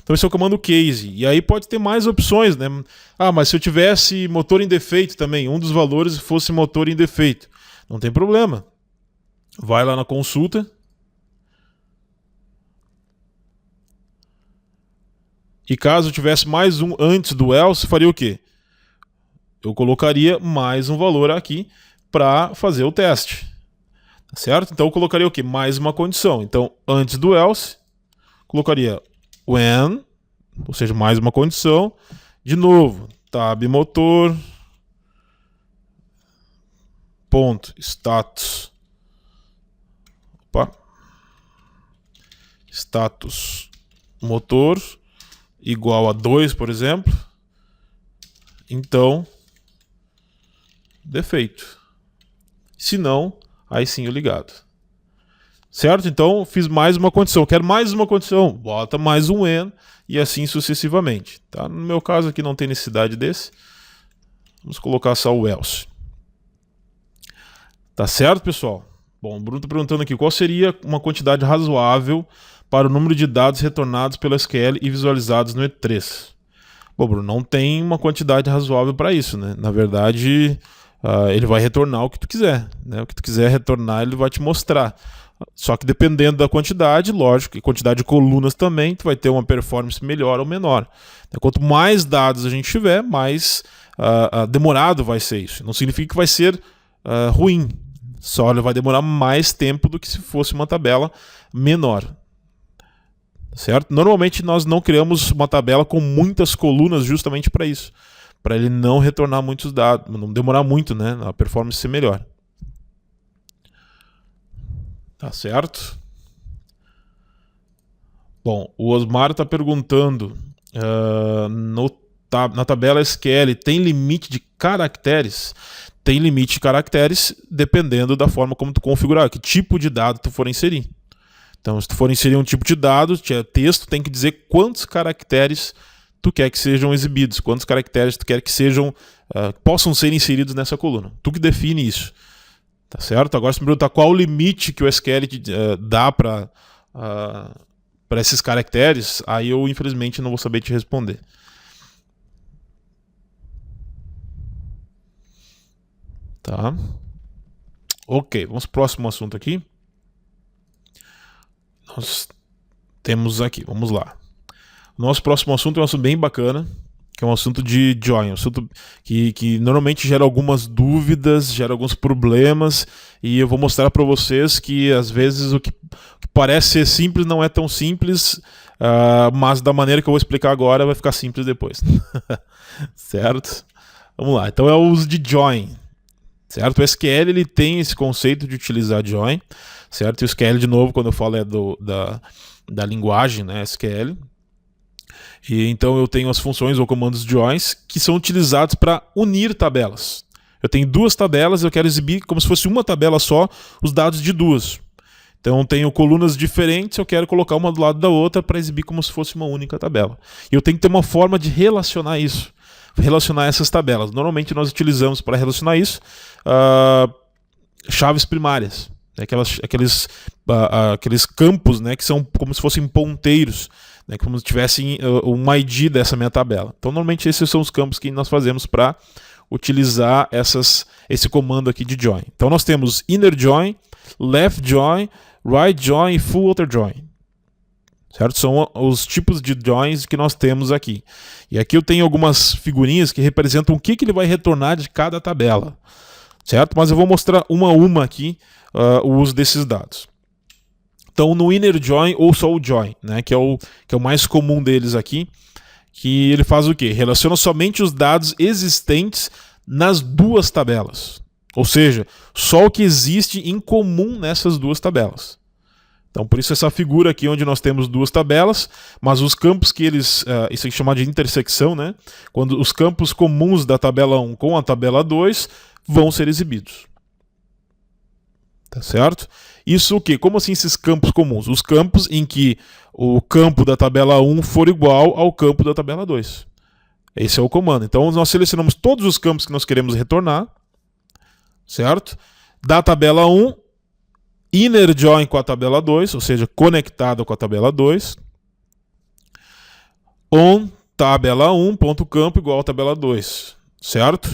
Então esse é o comando case, e aí pode ter mais opções, né? Ah, mas se eu tivesse motor em defeito também, um dos valores fosse motor em defeito, não tem problema. Vai lá na consulta. E caso eu tivesse mais um antes do else, faria o quê? Eu colocaria mais um valor aqui para fazer o teste. Certo? Então eu colocaria o quê? Mais uma condição. Então, antes do else, colocaria when, ou seja, mais uma condição. De novo, tab motor, ponto, status. Status motor igual a 2, por exemplo, então, defeito. Se não, aí sim o ligado. Certo? Então, fiz mais uma condição. Quero mais uma condição. Bota mais um when e assim sucessivamente. Tá? No meu caso aqui não tem necessidade desse. Vamos colocar só o else. Tá certo, pessoal? Bom, o Bruno está perguntando aqui qual seria uma quantidade razoável para o número de dados retornados pelo SQL e visualizados no E3. Bom, Bruno, não tem uma quantidade razoável para isso, né? Na verdade, ele vai retornar o que tu quiser, né? O que tu quiser retornar, ele vai te mostrar. Só que dependendo da quantidade, lógico, e quantidade de colunas também, tu vai ter uma performance melhor ou menor. Quanto mais dados a gente tiver, mais demorado vai ser isso. Não significa que vai ser ruim, só ele vai demorar mais tempo do que se fosse uma tabela menor. Certo? Normalmente nós não criamos uma tabela com muitas colunas justamente para isso, para ele não retornar muitos dados, não demorar muito, né? A performance ser melhor. Tá certo? Bom, o Osmar está perguntando, na tabela SQL tem limite de caracteres? Tem limite de caracteres dependendo da forma como tu configurar, que tipo de dado tu for inserir. Então, se tu for inserir um tipo de dado, texto, tem que dizer quantos caracteres tu quer que sejam exibidos, quantos caracteres tu quer que sejam, possam ser inseridos nessa coluna. Tu que define isso. Tá certo? Agora, se me perguntar qual o limite que o SQL dá para esses caracteres, aí eu, infelizmente, não vou saber te responder. Tá? Ok, vamos pro próximo assunto aqui. Nós temos aqui, vamos lá. Nosso próximo assunto é um assunto bem bacana, que é um assunto de join, um assunto que normalmente gera algumas dúvidas, gera alguns problemas, e eu vou mostrar para vocês que às vezes o que parece ser simples não é tão simples, mas da maneira que eu vou explicar agora vai ficar simples depois. Certo? Vamos lá, então é o uso de join. Certo? O SQL ele tem esse conceito de utilizar join, certo? E o SQL, de novo, quando eu falo da linguagem, né, SQL. E então eu tenho as funções ou comandos joins que são utilizados para unir tabelas. Eu tenho duas tabelas, eu quero exibir como se fosse uma tabela só os dados de duas. Então eu tenho colunas diferentes, eu quero colocar uma do lado da outra para exibir como se fosse uma única tabela. E eu tenho que ter uma forma de relacionar isso. Relacionar essas tabelas. Normalmente nós utilizamos para relacionar isso chaves primárias, né? Aqueles campos, né, que são como se fossem ponteiros, né, como se tivessem uma ID dessa minha tabela. Então normalmente esses são os campos que nós fazemos para utilizar esse comando aqui de join. Então nós temos inner join, left join, right join e full outer join. Certo? São os tipos de joins que nós temos aqui. E aqui eu tenho algumas figurinhas que representam o que ele vai retornar de cada tabela. Certo? Mas eu vou mostrar uma a uma aqui o uso desses dados. Então no inner join ou só o join, né, que é o mais comum deles aqui, que ele faz o quê? Relaciona somente os dados existentes nas duas tabelas. Ou seja, só o que existe em comum nessas duas tabelas. Então, por isso essa figura aqui onde nós temos duas tabelas, mas os campos que eles... isso aqui é chamado de intersecção, né? Quando os campos comuns da tabela 1 com a tabela 2 vão ser exibidos. Tá certo? Isso o quê? Como assim esses campos comuns? Os campos em que o campo da tabela 1 for igual ao campo da tabela 2. Esse é o comando. Então, nós selecionamos todos os campos que nós queremos retornar, certo? Da tabela 1... inner join com a tabela 2, ou seja, conectado com a tabela 2. On tabela 1, ponto campo igual a tabela 2. Certo?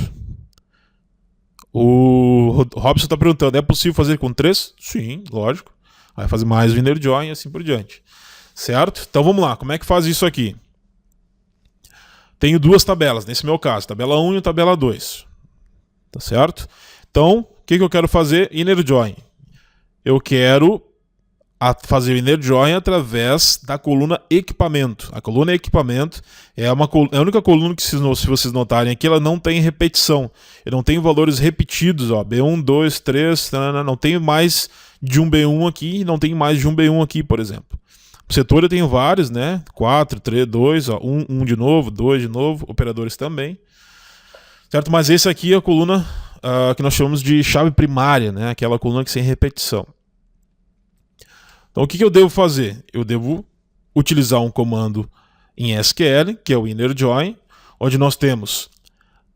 O Robson está perguntando, é possível fazer com 3? Sim, lógico. Vai fazer mais o inner join e assim por diante. Certo? Então vamos lá, como é que faz isso aqui? Tenho duas tabelas, nesse meu caso, tabela 1 e tabela 2. Tá certo? Então, o que eu quero fazer? Inner join. Eu quero fazer o inner join através da coluna equipamento. A coluna equipamento é a única coluna que, se vocês notarem aqui, ela não tem repetição. Eu não tenho valores repetidos, ó, B1, 2, 3, não tenho mais de um B1 aqui e não tenho mais de um B1 aqui, por exemplo. O setor eu tenho vários, né? 4, 3, 2, ó, 1 de novo, 2 de novo, operadores também. Certo? Mas esse aqui é a coluna que nós chamamos de chave primária, né? Aquela coluna que sem repetição. Então o que eu devo fazer? Eu devo utilizar um comando em SQL, que é o inner join, onde nós temos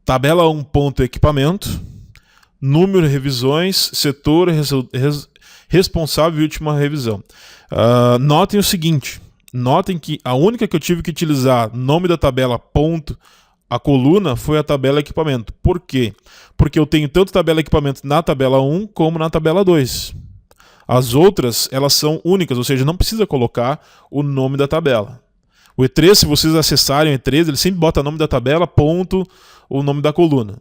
tabela 1 ponto equipamento, número, revisões, setor, responsável e última revisão. Notem o seguinte, notem que a única que eu tive que utilizar nome da tabela ponto a coluna foi a tabela equipamento. Por quê? Porque eu tenho tanto tabela equipamento na tabela 1 como na tabela 2. As outras, elas são únicas, ou seja, não precisa colocar o nome da tabela. O E3, se vocês acessarem o E3, ele sempre bota o nome da tabela, ponto, o nome da coluna.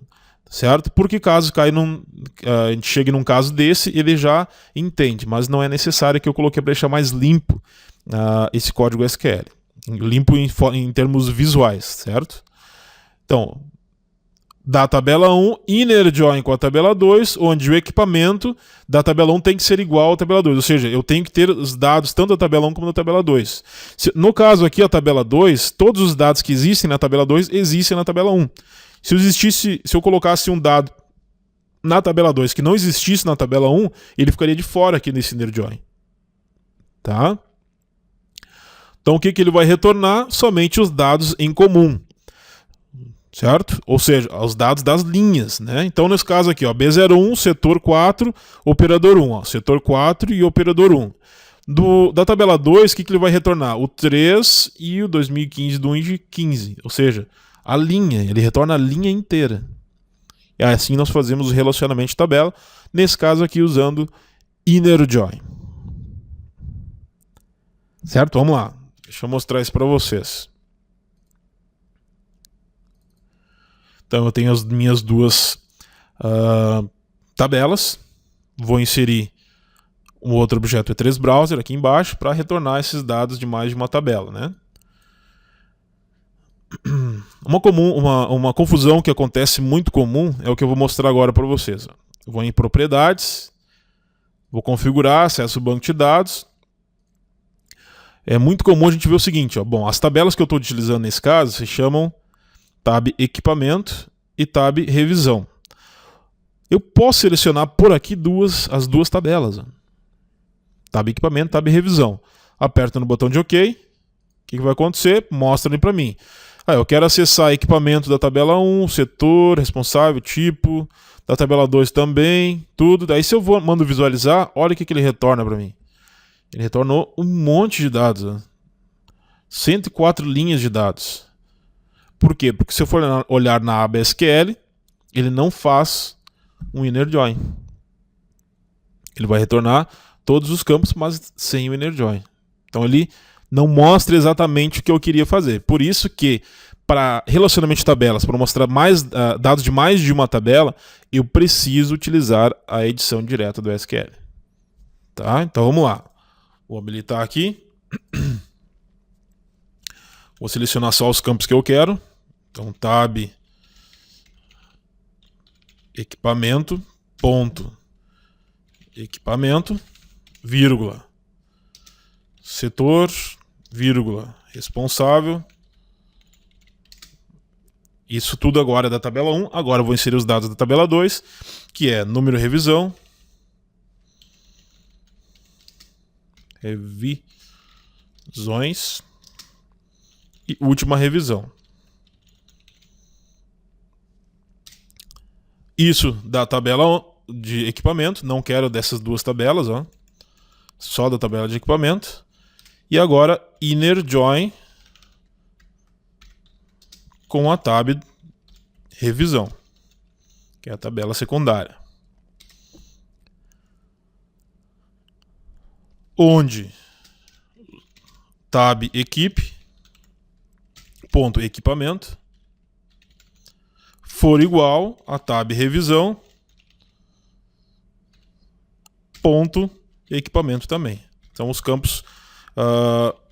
Certo? Porque caso a gente chegue num caso desse, ele já entende, mas não é necessário que eu coloque para deixar mais limpo esse código SQL. Limpo em termos visuais, certo? Então, da tabela 1, inner join com a tabela 2, onde o equipamento da tabela 1 tem que ser igual à tabela 2. Ou seja, eu tenho que ter os dados tanto da tabela 1 como da tabela 2. No caso aqui, a tabela 2, todos os dados que existem na tabela 2 existem na tabela 1. Se eu colocasse um dado na tabela 2 que não existisse na tabela 1, ele ficaria de fora aqui nesse inner join. Tá? Então o que ele vai retornar? Somente os dados em comum. Certo? Ou seja, os dados das linhas, né? Então, nesse caso aqui, ó, B01, setor 4, operador 1. Ó, setor 4 e operador 1. Da tabela 2, o que ele vai retornar? O 3 e o 2015 do 1 de 15. Ou seja, a linha, ele retorna a linha inteira. E assim nós fazemos o relacionamento de tabela, nesse caso aqui usando inner join. Certo? Vamos lá. Deixa eu mostrar isso para vocês. Então eu tenho as minhas duas tabelas. Vou inserir um outro objeto E3 Browser aqui embaixo para retornar esses dados de mais de uma tabela, né? Uma confusão que acontece muito comum é o que eu vou mostrar agora para vocês. Eu vou em propriedades, vou configurar, acesso ao banco de dados. É muito comum a gente ver o seguinte, ó, bom, as tabelas que eu estou utilizando nesse caso se chamam tab equipamento e tab revisão. Eu posso selecionar por aqui as duas tabelas. Ó. Tab equipamento, tab revisão. Aperto no botão de OK. O que vai acontecer? Mostra para mim. Eu quero acessar equipamento da tabela 1, setor, responsável, tipo, da tabela 2 também, tudo. Daí se eu mando visualizar, olha o que ele retorna para mim. Ele retornou um monte de dados. Ó. 104 linhas de dados. Por quê? Porque se eu for olhar na aba SQL, ele não faz um inner join. Ele vai retornar todos os campos, mas sem o inner join. Então ele não mostra exatamente o que eu queria fazer. Por isso que, para relacionamento de tabelas, para mostrar dados de mais de uma tabela, eu preciso utilizar a edição direta do SQL. Tá? Então vamos lá. Vou habilitar aqui. Vou selecionar só os campos que eu quero. Então, tab equipamento, ponto, equipamento, vírgula, setor, vírgula, responsável. Isso tudo agora é da tabela 1. Agora eu vou inserir os dados da tabela 2, que é número revisão, revisões e última revisão. Isso da tabela de equipamento, não quero dessas duas tabelas, ó. Só da tabela de equipamento. E agora inner join com a tab revisão, que é a tabela secundária. Onde tab equipe ponto equipamento for igual a tab revisão ponto equipamento também. São os campos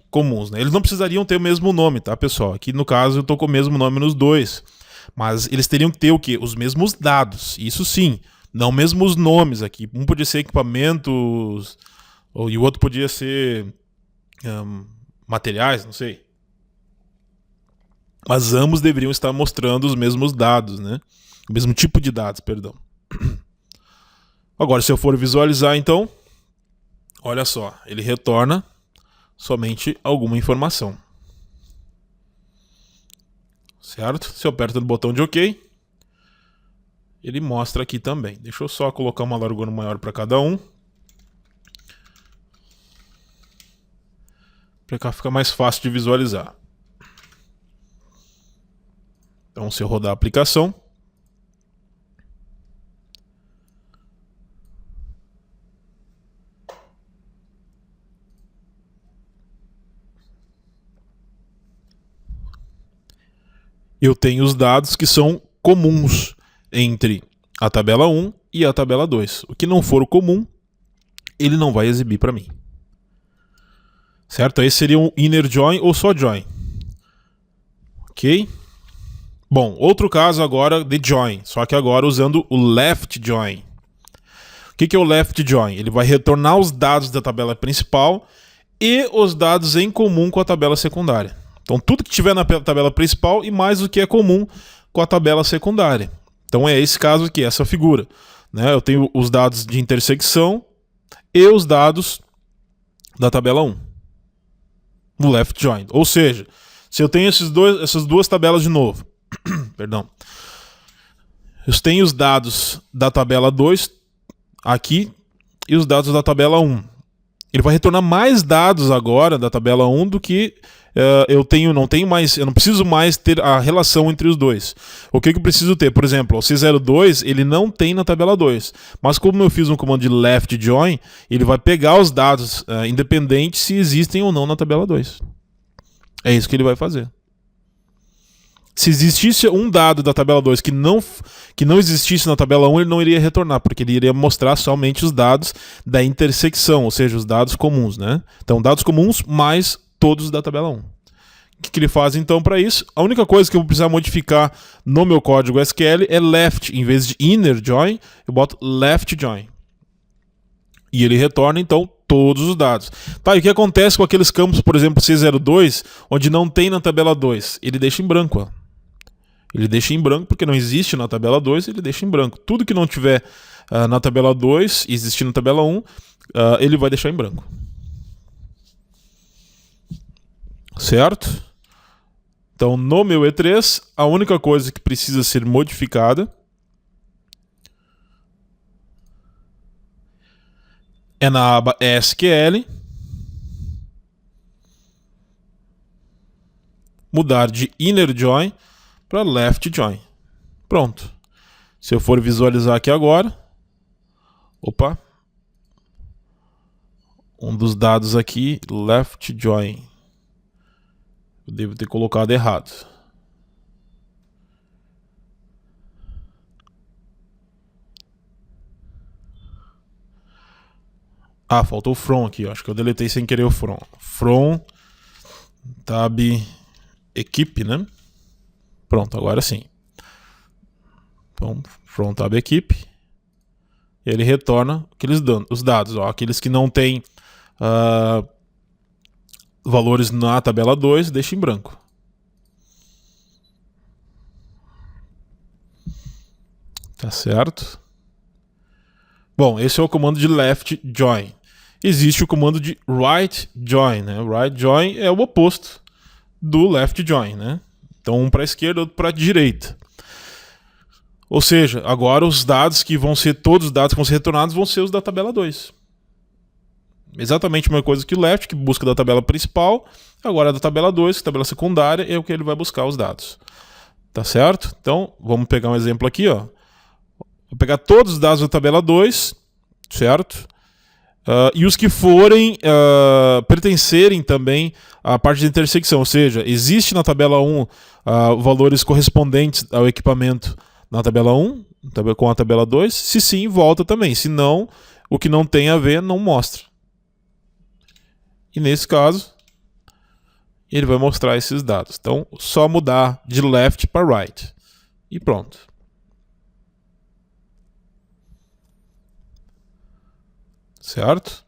comuns, né? Eles não precisariam ter o mesmo nome, tá, pessoal? Aqui no caso eu estou com o mesmo nome nos dois, mas eles teriam que ter o quê? Os mesmos dados, isso sim, não mesmos nomes aqui. Um podia ser equipamentos e o outro podia ser materiais, não sei. Mas ambos deveriam estar mostrando os mesmos dados, né? O mesmo tipo de dados, perdão. Agora, se eu for visualizar, então, olha só, ele retorna somente alguma informação. Certo? Se eu aperto no botão de OK, ele mostra aqui também. Deixa eu só colocar uma largura maior para cada um. para cá ficar mais fácil de visualizar. Então, se eu rodar a aplicação, eu tenho os dados que são comuns entre a tabela 1 e a tabela 2. O que não for o comum, ele não vai exibir para mim. Certo? Esse seria um inner join ou só join. Ok? Bom, outro caso agora de join, só que agora usando o left join. O que é o left join? Ele vai retornar os dados da tabela principal e os dados em comum com a tabela secundária. Então, tudo que tiver na tabela principal e mais o que é comum com a tabela secundária. Então, é esse caso aqui, essa figura. Né? Eu tenho os dados de intersecção e os dados da tabela 1. No left join. Ou seja, se eu tenho essas duas tabelas de novo, perdão, eu tenho os dados da tabela 2 aqui e os dados da tabela 1. Ele vai retornar mais dados agora da tabela 1 do que eu não preciso mais ter a relação entre os dois. O que eu preciso ter? Por exemplo, o C02 ele não tem na tabela 2, mas como eu fiz um comando de left join, ele vai pegar os dados independentes se existem ou não na tabela 2. É isso que ele vai fazer. Se existisse um dado da tabela 2 que não existisse na tabela 1, ele não iria retornar, porque ele iria mostrar somente os dados da intersecção, ou seja, os dados comuns, né? Então, dados comuns mais todos da tabela 1. O que ele faz então para isso? A única coisa que eu vou precisar modificar no meu código SQL é left. Em vez de inner join, eu boto left join. E ele retorna então todos os dados. Tá, e o que acontece com aqueles campos, por exemplo, C02, onde não tem na tabela 2? Ele deixa em branco, ó. Ele deixa em branco porque não existe na tabela 2, ele deixa em branco. Tudo que não tiver na tabela 2 e existir na tabela 1, ele vai deixar em branco. Certo? Então, no meu E3, a única coisa que precisa ser modificada é na aba SQL, mudar de inner join para left join. Pronto. Se eu for visualizar aqui agora, opa, um dos dados aqui, left join. Eu devo ter colocado errado. Ah, faltou o from aqui. Acho que eu deletei sem querer o from. From tab equipe, né? Pronto, agora sim. Então, from tab equipe. E ele retorna os dados. Ó, aqueles que não tem valores na tabela 2, deixa em branco. Tá certo? Bom, esse é o comando de left join. Existe o comando de right join, né? Right join é o oposto do left join, né? Então um para a esquerda, outro para a direita. Ou seja, agora os dados que vão ser, todos os dados que vão ser retornados vão ser os da tabela 2. Exatamente a mesma coisa que o left, que busca da tabela principal, agora é da tabela 2, que é a tabela secundária, é o que ele vai buscar os dados. Tá certo? Então, vamos pegar um exemplo aqui, ó. Vou pegar todos os dados da tabela 2, certo? E os que forem pertencerem também à parte de intersecção, ou seja, existe na tabela 1 valores correspondentes ao equipamento na tabela 1 com a tabela 2, se sim, volta também, se não, o que não tem a ver não mostra. E nesse caso, ele vai mostrar esses dados. Então, só mudar de left para right. E pronto. Certo?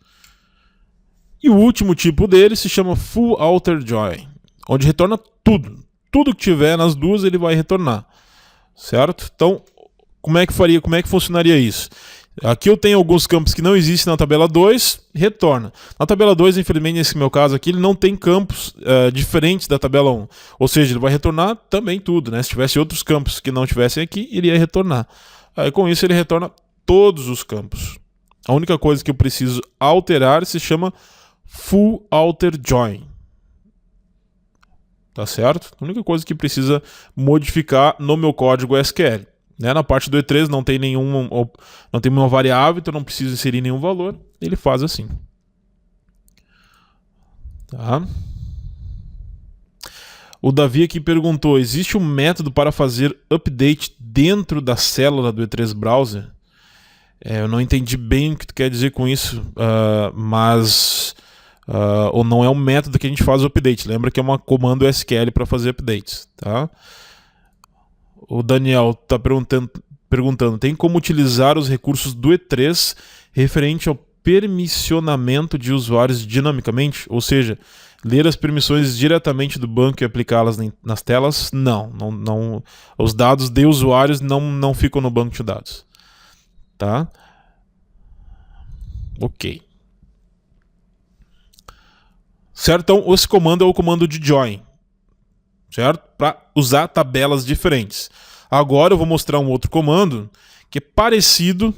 E o último tipo dele se chama Full Outer Join, onde retorna tudo. Tudo que tiver nas duas ele vai retornar. Certo? Então, como é que funcionaria isso? Aqui eu tenho alguns campos que não existem na tabela 2, retorna. Na tabela 2, infelizmente, nesse meu caso aqui, ele não tem campos diferentes da tabela 1. Ou seja, ele vai retornar também tudo, né? Se tivesse outros campos que não tivessem aqui, ele ia retornar. Aí com isso ele retorna todos os campos. A única coisa que eu preciso alterar se chama Full Outer Join. tá certo? A única coisa que precisa modificar no meu código SQL. Né? Na parte do E3 não tem nenhuma variável, então não precisa inserir nenhum valor. Ele faz assim. Tá? O Davi aqui perguntou, existe um método para fazer update dentro da célula do E3 Browser? Eu não entendi bem o que tu quer dizer com isso, mas ou não é um método que a gente faz o update. Lembra que é uma comando SQL para fazer updates. Tá? O Daniel está perguntando, tem como utilizar os recursos do E3 referente ao permissionamento de usuários dinamicamente? Ou seja, ler as permissões diretamente do banco e aplicá-las nas telas? Não. Os dados de usuários não ficam no banco de dados. Tá? Ok. Certo? Então, esse comando é o comando de join. Certo? Para usar tabelas diferentes. Agora eu vou mostrar um outro comando que é parecido,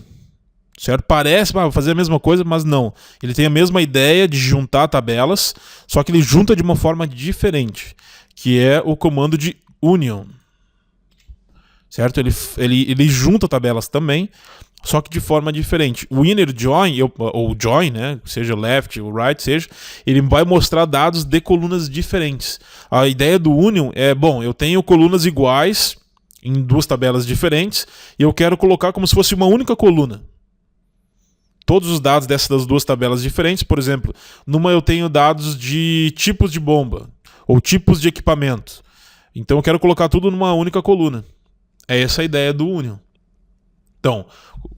certo? Parece fazer a mesma coisa, mas não. Ele tem a mesma ideia de juntar tabelas, só que ele junta de uma forma diferente, que é o comando de union. Certo? Ele junta tabelas também, só que de forma diferente. O inner join, ou join, né? Seja left ou right, ele vai mostrar dados de colunas diferentes. A ideia do union é, eu tenho colunas iguais em duas tabelas diferentes e eu quero colocar como se fosse uma única coluna. Todos os dados dessas duas tabelas diferentes, por exemplo, numa eu tenho dados de tipos de bomba ou tipos de equipamento. Então eu quero colocar tudo numa única coluna. É essa a ideia do union. Então,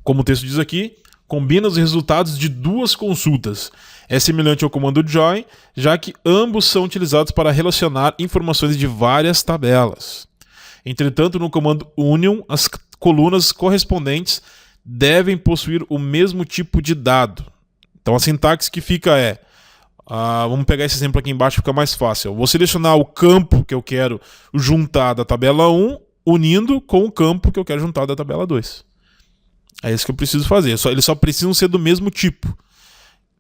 como o texto diz aqui, combina os resultados de duas consultas. É semelhante ao comando join, já que ambos são utilizados para relacionar informações de várias tabelas. Entretanto, no comando union, as colunas correspondentes devem possuir o mesmo tipo de dado. Então a sintaxe que fica é... vamos pegar esse exemplo aqui embaixo, fica mais fácil. Eu vou selecionar o campo que eu quero juntar da tabela 1, unindo com o campo que eu quero juntar da tabela 2. É isso que eu preciso fazer. Eles só precisam ser do mesmo tipo.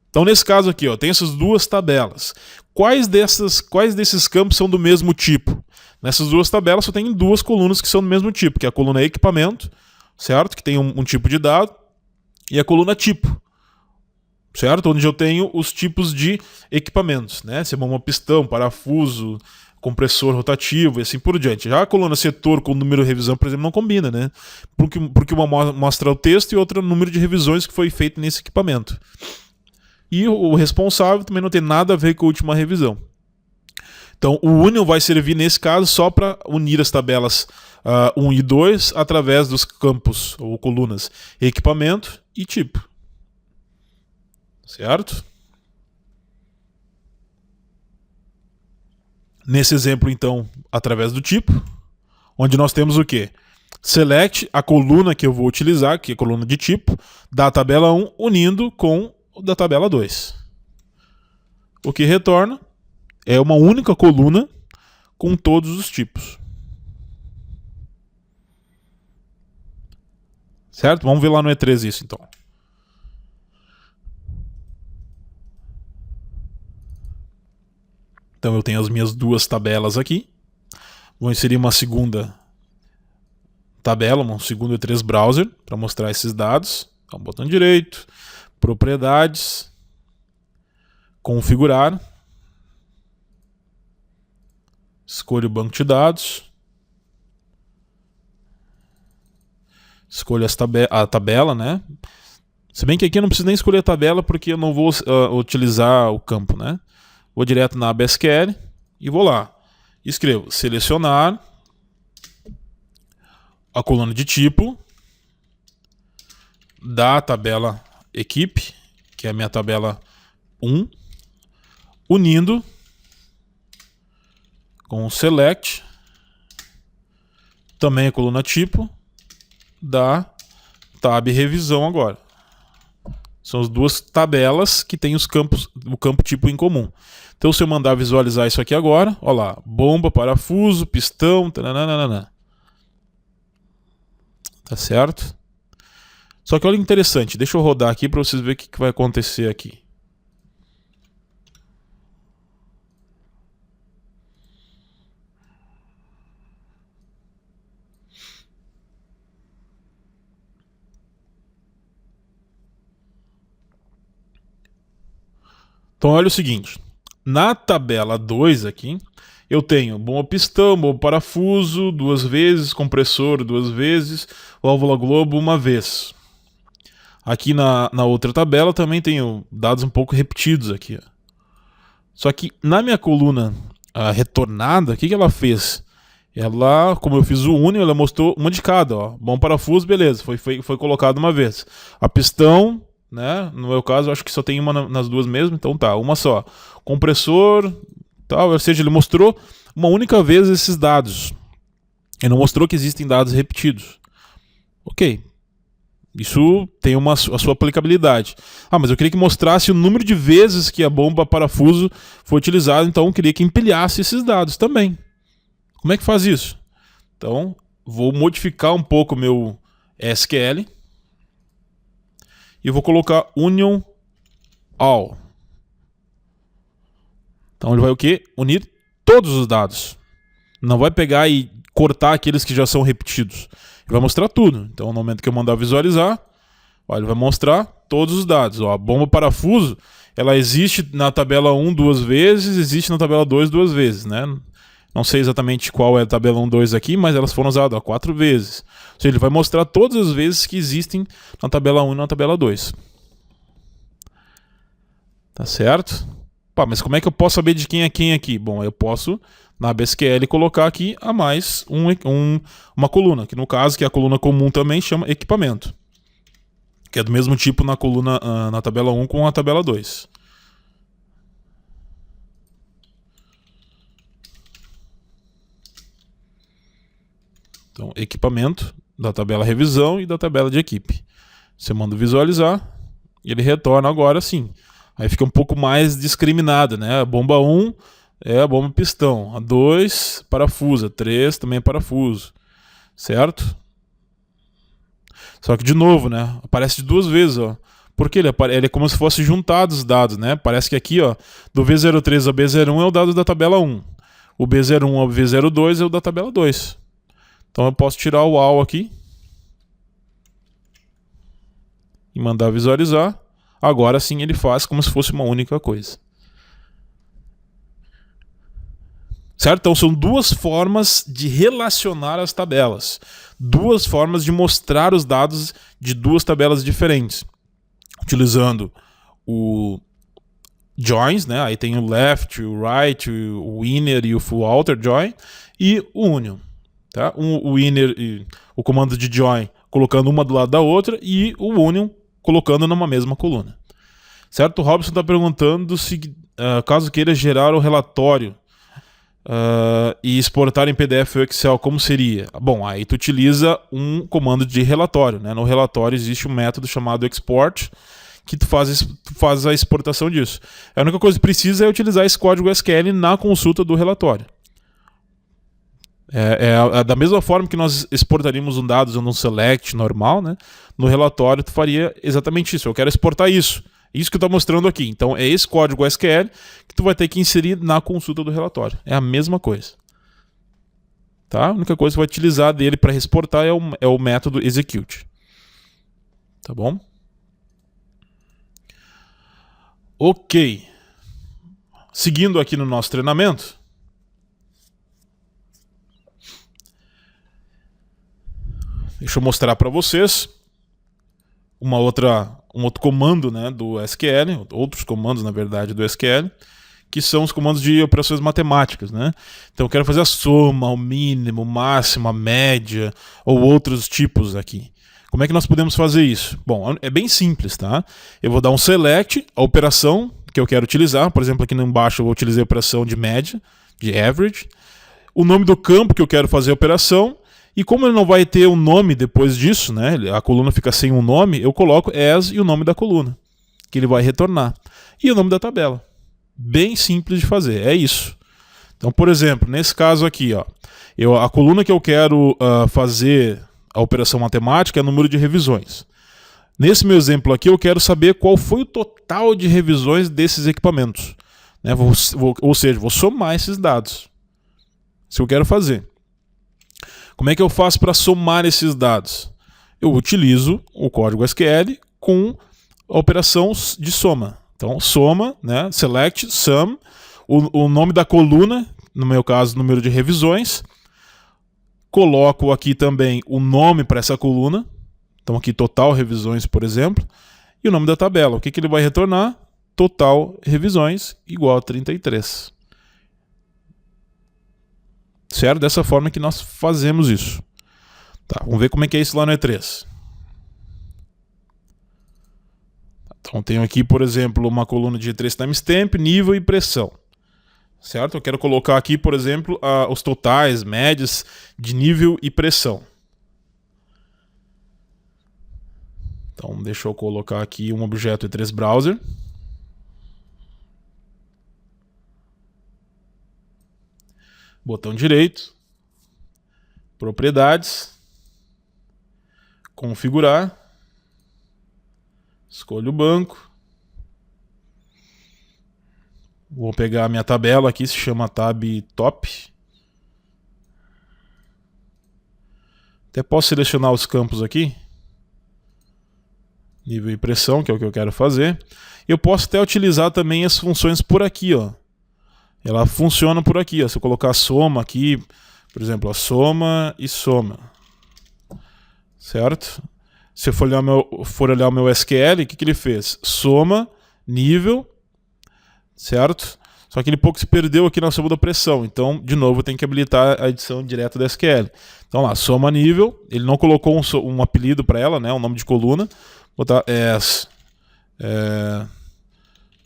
Então, nesse caso aqui, tem essas duas tabelas. Quais desses campos são do mesmo tipo? Nessas duas tabelas só tem duas colunas que são do mesmo tipo, que é a coluna equipamento, certo? Que tem um tipo de dado, e a coluna tipo, certo? Onde eu tenho os tipos de equipamentos, né? Se é uma pistão, parafuso, compressor rotativo e assim por diante. Já a coluna setor com o número de revisão, por exemplo, não combina, né? Porque uma mostra o texto e outra o número de revisões que foi feito nesse equipamento. E o responsável também não tem nada a ver com a última revisão. Então o union vai servir nesse caso só para unir as tabelas 1 e 2 através dos campos ou colunas equipamento e tipo. Certo? Nesse exemplo, então, através do tipo, onde nós temos o quê? Select a coluna que eu vou utilizar, que é a coluna de tipo, da tabela 1, unindo com o da tabela 2. O que retorna é uma única coluna com todos os tipos. Certo? Vamos ver lá no E3 isso, então. Então eu tenho as minhas duas tabelas aqui. Vou inserir uma segunda tabela, um segundo E3 Browser, para mostrar esses dados. Então, botão direito, propriedades, configurar. Escolho o banco de dados. Escolho a tabela, né? Se bem que aqui eu não preciso nem escolher a tabela porque eu não vou utilizar o campo, né? Vou direto na aba SQL e vou lá. Escrevo selecionar a coluna de tipo da tabela equipe, que é a minha tabela 1, unindo com o select também a coluna tipo da tab revisão agora. São as duas tabelas que têm o campo tipo em comum. Então, se eu mandar visualizar isso aqui agora, olha lá, bomba, parafuso, pistão, tananana. Tá certo? Só que olha que interessante, deixa eu rodar aqui para vocês verem o que vai acontecer aqui. Então olha o seguinte, na tabela 2 aqui, eu tenho bomba pistão, bomba parafuso 2 vezes, compressor 2 vezes, válvula globo 1 vez. Aqui na outra tabela também tenho dados um pouco repetidos aqui. Só que na minha coluna retornada, o que ela fez? Ela, como eu fiz o único, ela mostrou uma de cada. Ó. Bom parafuso, beleza, foi colocado 1 vez. A pistão, né? No meu caso, eu acho que só tem uma nas duas mesmo, então tá, uma só. Compressor, tal, ou seja, ele mostrou uma única vez esses dados. Ele não mostrou que existem dados repetidos. Ok. Isso tem a sua aplicabilidade. Mas eu queria que mostrasse o número de vezes que a bomba parafuso foi utilizada, então eu queria que empilhasse esses dados também. Como é que faz isso? Então, vou modificar um pouco o meu SQL e vou colocar union all. Então ele vai o quê? Unir todos os dados. Não vai pegar e cortar aqueles que já são repetidos. Ele vai mostrar tudo. Então no momento que eu mandar visualizar, ó, ele vai mostrar todos os dados. Ó, a bomba parafuso, ela existe na tabela 1 2 vezes, existe na tabela 2 2 vezes, né? Não sei exatamente qual é a tabela 1, 2 aqui, mas elas foram usadas 4 vezes. Ou seja, ele vai mostrar todas as vezes que existem na tabela 1 e na tabela 2. Tá certo? Mas como é que eu posso saber de quem é quem aqui? Bom, eu posso, na BSQL, colocar aqui a mais uma coluna, que no caso, que é a coluna comum também, chama equipamento. Que é do mesmo tipo na coluna, na tabela 1 com a tabela 2. Então, equipamento da tabela revisão e da tabela de equipe. Você manda visualizar e ele retorna agora sim. Aí fica um pouco mais discriminado, né? A bomba 1 é a bomba pistão, a 2 parafuso, a 3 também é parafuso, certo? Só que de novo, né? Aparece de 2 vezes, ó. Porque ele é como se fosse juntados os dados, né? Parece que aqui, ó, do V03 ao B01 é o dado da tabela 1. O B01 ao V02 é o da tabela 2. Então eu posso tirar o all aqui e mandar visualizar. Agora sim ele faz como se fosse uma única coisa. Certo? Então são 2 formas de relacionar as tabelas. 2 formas de mostrar os dados de 2 tabelas diferentes. Utilizando o joins, né? Aí tem o left, o right, o inner e o full outer join. E o union. Tá? O inner, o comando de join colocando uma do lado da outra e o union colocando numa mesma coluna. Certo? O Robson está perguntando se, caso queira gerar o relatório e exportar em PDF ou Excel, como seria? Bom, aí tu utiliza um comando de relatório, né? No relatório existe um método chamado export, que tu faz a exportação disso. A única coisa que precisa é utilizar esse código SQL na consulta do relatório. Da mesma forma que nós exportaríamos um dado usando um select normal, né? No relatório tu faria exatamente isso. Eu quero exportar isso. Isso que eu estou mostrando aqui. Então é esse código SQL que tu vai ter que inserir na consulta do relatório. É a mesma coisa. Tá? A única coisa que você vai utilizar dele para exportar é o método execute. Tá bom? Ok. Seguindo aqui no nosso treinamento. Deixa eu mostrar para vocês um outro comando, né, do SQL, outros comandos, na verdade, do SQL, que são os comandos de operações matemáticas, né? Então eu quero fazer a soma, o mínimo, o máximo, a média, ou outros tipos aqui. Como é que nós podemos fazer isso? Bom, é bem simples, tá? Eu vou dar um select, a operação que eu quero utilizar, por exemplo, aqui embaixo eu vou utilizar a operação de média, de average, o nome do campo que eu quero fazer a operação. E como ele não vai ter um nome depois disso, né? A coluna fica sem um nome, eu coloco as e o nome da coluna, que ele vai retornar. E o nome da tabela. Bem simples de fazer, é isso. Então, por exemplo, nesse caso aqui, ó, a coluna que eu quero fazer a operação matemática é o número de revisões. Nesse meu exemplo aqui, eu quero saber qual foi o total de revisões desses equipamentos. Né? Ou seja, vou somar esses dados. Isso que eu quero fazer. Como é que eu faço para somar esses dados? Eu utilizo o código SQL com a operação de soma. Então, soma, né? Select, sum, o nome da coluna, no meu caso, número de revisões. Coloco aqui também o nome para essa coluna. Então, aqui, total revisões, por exemplo. E o nome da tabela. O que ele vai retornar? Total revisões igual a 33. Certo? Dessa forma que nós fazemos isso. Tá, vamos ver como é que é isso lá no E3. Então, tenho aqui, por exemplo, uma coluna de E3 timestamp, nível e pressão. Certo? Eu quero colocar aqui, por exemplo, os totais, médias de nível e pressão. Então, deixa eu colocar aqui um objeto E3 Browser. Botão direito. Propriedades. Configurar. Escolho o banco. Vou pegar a minha tabela aqui, se chama Tab Top. Até posso selecionar os campos aqui. Nível e pressão, que é o que eu quero fazer. Eu posso até utilizar também as funções por aqui, ó. Ela funciona por aqui, ó. Se eu colocar soma aqui, por exemplo, a soma e soma. Certo? Se eu for olhar o meu SQL, o que ele fez? Soma, nível, certo? Só que ele pouco se perdeu aqui na soma da pressão. Então, de novo, eu tenho que habilitar a edição direta da SQL. Então lá, soma nível. Ele não colocou um apelido para ela, né? Um nome de coluna. Vou botar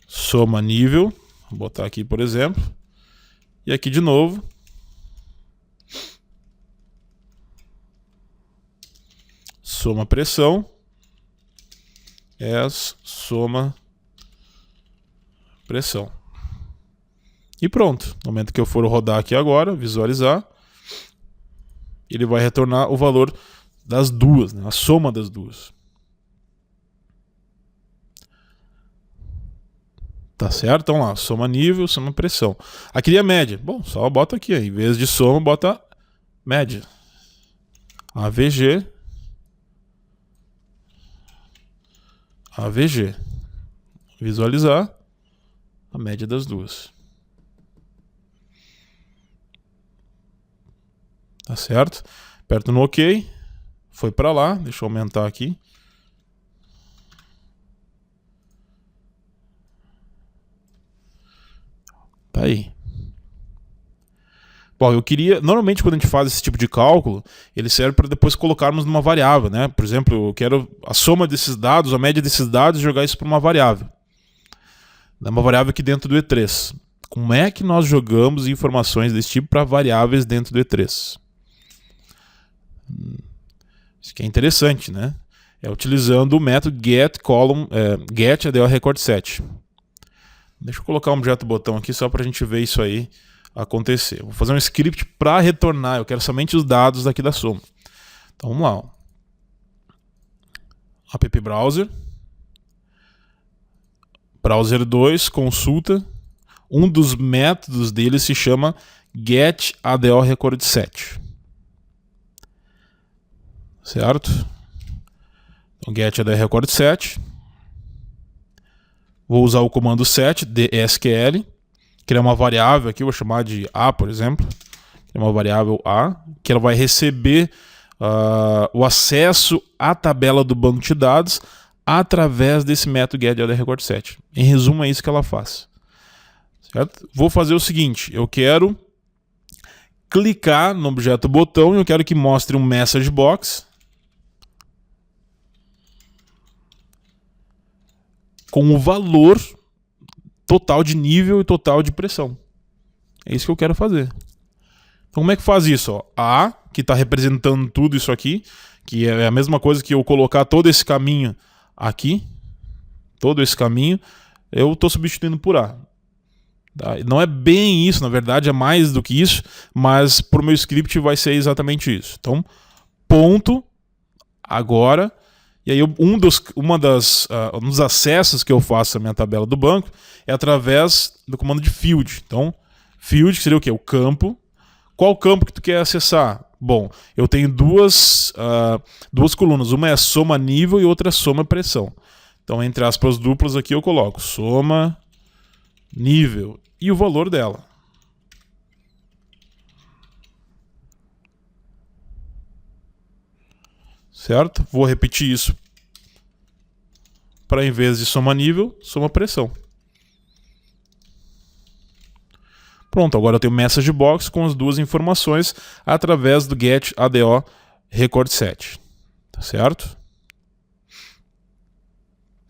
soma nível. Vou botar aqui, por exemplo. E aqui de novo. Soma pressão. Soma pressão. E pronto. No momento que eu for rodar aqui agora, visualizar, ele vai retornar o valor das duas, né? A soma das duas. Tá certo? Então lá, soma nível, soma pressão. Aqui é a média. Bom, só bota aqui, em vez de soma, bota média. AVG. AVG. Visualizar a média das duas. Tá certo? Aperto no OK. Foi para lá. Deixa eu aumentar aqui. Tá aí. Bom, eu queria... Normalmente, quando a gente faz esse tipo de cálculo, ele serve para depois colocarmos numa variável, né? Por exemplo, eu quero a soma desses dados, a média desses dados e jogar isso para uma variável. Uma variável aqui dentro do E3. Como é que nós jogamos informações desse tipo para variáveis dentro do E3? Isso que é interessante, né? É utilizando o método get ADO record set. Deixa eu colocar um objeto botão aqui só para a gente ver isso aí acontecer. Vou fazer um script para retornar. Eu quero somente os dados daqui da soma. Então vamos lá. Ó. App Browser. Browser 2, consulta. Um dos métodos dele se chama get ADO record set. Certo? Então, get ADO record set. Vou usar o comando set DSQL, criar uma variável aqui, vou chamar de A, por exemplo. Criar uma variável A, que ela vai receber o acesso à tabela do banco de dados através desse método getAdRecordSet. Em resumo, é isso que ela faz. Certo? Vou fazer o seguinte, eu quero clicar no objeto botão e eu quero que mostre um message box com o valor total de nível e total de pressão. É isso que eu quero fazer. Então, como é que faz isso? Ó, A, que está representando tudo isso aqui, que é a mesma coisa que eu colocar todo esse caminho aqui, todo esse caminho, eu estou substituindo por A. Tá? Não é bem isso, na verdade é mais do que isso, mas para o meu script vai ser exatamente isso. Então, ponto, agora... E aí um dos acessos que eu faço à minha tabela do banco é através do comando de field. Então, field que seria o quê? O campo. Qual campo que tu quer acessar? Bom, eu tenho duas colunas. Uma é soma nível e outra é soma pressão. Então, entre aspas duplas aqui eu coloco soma nível e o valor dela. Certo? Vou repetir isso para, em vez de soma nível, soma pressão. Pronto, agora eu tenho message box com as duas informações através do get ADO record set. Tá certo?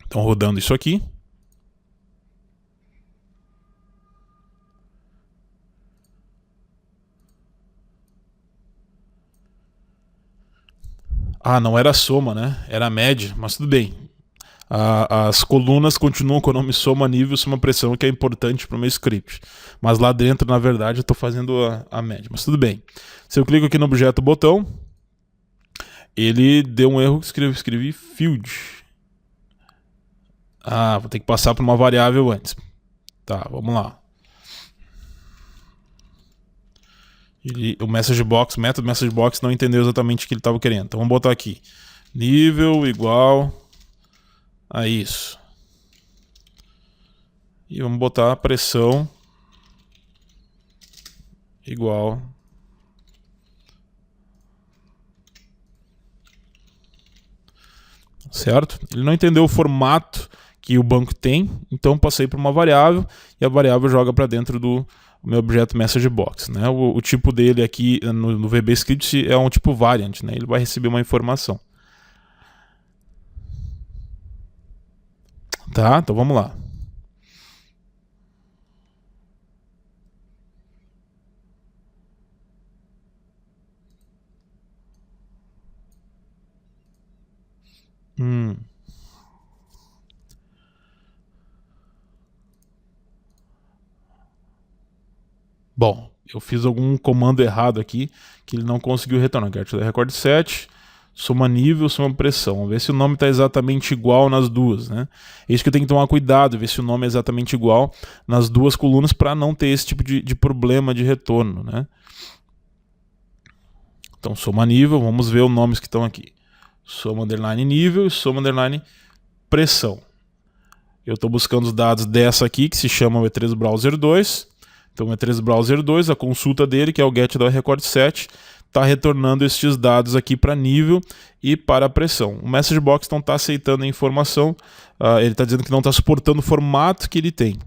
Então, rodando isso aqui. Ah, não era soma, né? Era média, mas tudo bem. As colunas continuam com o nome soma nível, soma pressão, que é importante para o meu script. Mas lá dentro, na verdade, eu estou fazendo a média. Mas tudo bem. Se eu clico aqui no objeto botão, ele deu um erro que escrevi field. Ah, vou ter que passar por uma variável antes. Tá, vamos lá. O message box, método message box não entendeu exatamente o que ele estava querendo. Então vamos botar aqui. Nível igual a isso. E vamos botar a pressão igual certo? Ele não entendeu o formato que o banco tem, então passei para uma variável e a variável joga para dentro do meu objeto message box, né? O tipo dele aqui no VBScript é um tipo variant, né? Ele vai receber uma informação. Tá, então vamos lá. Bom, eu fiz algum comando errado aqui que ele não conseguiu retornar. Get record set, soma nível, soma pressão. Vamos ver se o nome está exatamente igual nas duas, né? É isso que eu tenho que tomar cuidado, ver se o nome é exatamente igual nas duas colunas para não ter esse tipo de problema de retorno, né? Então, soma nível, vamos ver os nomes que estão aqui. Soma underline nível e soma underline pressão. Eu estou buscando os dados dessa aqui, que se chama o E3 Browser 2. Então, o E3 Browser 2, a consulta dele, que é o get da record set, está retornando estes dados aqui para nível e para pressão. O message box não está aceitando a informação, ele está dizendo que não está suportando o formato que ele tem.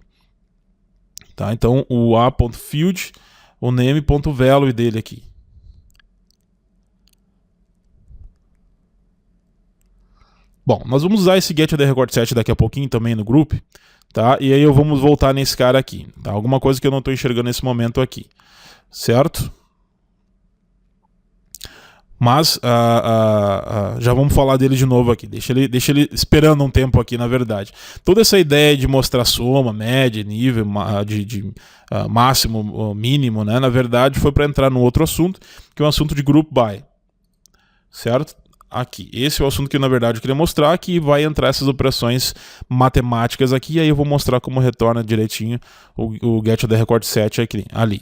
Tá? Então, o a.field, o name.value dele aqui. Bom, nós vamos usar esse get da record set daqui a pouquinho também no group, tá? E aí eu vamos voltar nesse cara aqui, tá? Alguma coisa que eu não estou enxergando nesse momento aqui, certo? Mas já vamos falar dele de novo aqui. Deixa ele esperando um tempo aqui, na verdade. Toda essa ideia de mostrar soma, média, nível, máximo, mínimo, né? Na verdade, foi para entrar no outro assunto, que é o assunto de group by, certo? Aqui. Esse é o assunto que, na verdade, eu queria mostrar, que vai entrar essas operações matemáticas aqui, e aí eu vou mostrar como retorna direitinho o get da record set aqui, ali.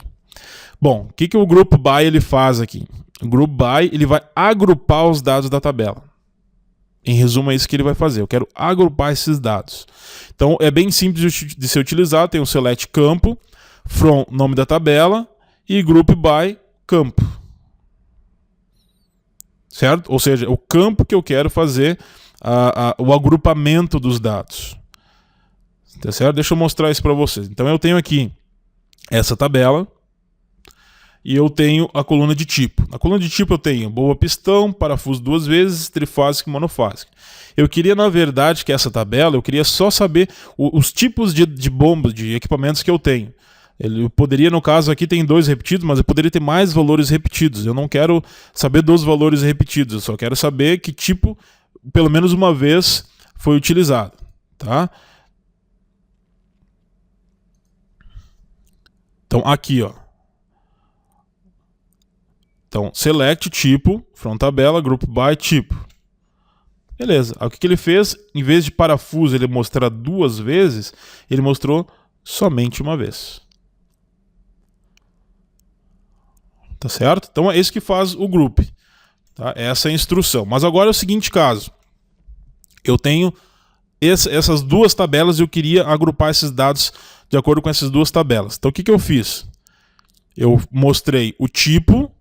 Bom, o que o group by ele faz aqui? O group by ele vai agrupar os dados da tabela. Em resumo, é isso que ele vai fazer. Eu quero agrupar esses dados. Então, é bem simples de ser utilizado. Tem o select campo, from nome da tabela e group by campo. Certo? Ou seja, o campo que eu quero fazer o agrupamento dos dados. Tá certo? Deixa eu mostrar isso para vocês. Então eu tenho aqui essa tabela e eu tenho a coluna de tipo. Na coluna de tipo eu tenho boa pistão, parafuso duas vezes, trifásico e monofásico. Eu queria, na verdade, que essa tabela, eu queria só saber os tipos de bombas, de equipamentos que eu tenho. Eu poderia, no caso aqui tem 2 repetidos, mas eu poderia ter mais valores repetidos. Eu não quero saber dos valores repetidos, eu só quero saber que tipo, pelo menos uma vez, foi utilizado. Tá? Então aqui, ó. Então, select tipo, from tabela, group by tipo. Beleza. Aí, o que ele fez? Em vez de parafuso ele mostrar 2 vezes, ele mostrou somente uma vez. Tá certo? Então é isso que faz o group. Tá? Essa é a instrução. Mas agora é o seguinte caso. Eu tenho essas duas tabelas, eu queria agrupar esses dados de acordo com essas duas tabelas. Então o que eu fiz? Eu mostrei o tipo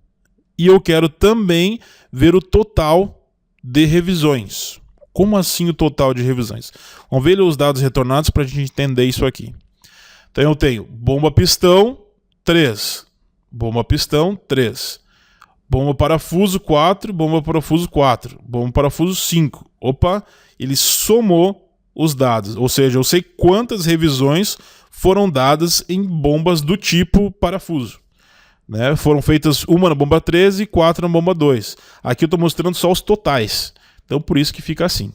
e eu quero também ver o total de revisões. Como assim o total de revisões? Vamos ver os dados retornados para a gente entender isso aqui. Então eu tenho bomba pistão 3, bomba pistão 3, bomba parafuso 4, bomba parafuso 4, bomba parafuso 5. Opa, ele somou os dados, ou seja, eu sei quantas revisões foram dadas em bombas do tipo parafuso. Né? Foram feitas uma na bomba 13 e 4 na bomba 2. Aqui eu estou mostrando só os totais. Então por isso que fica assim.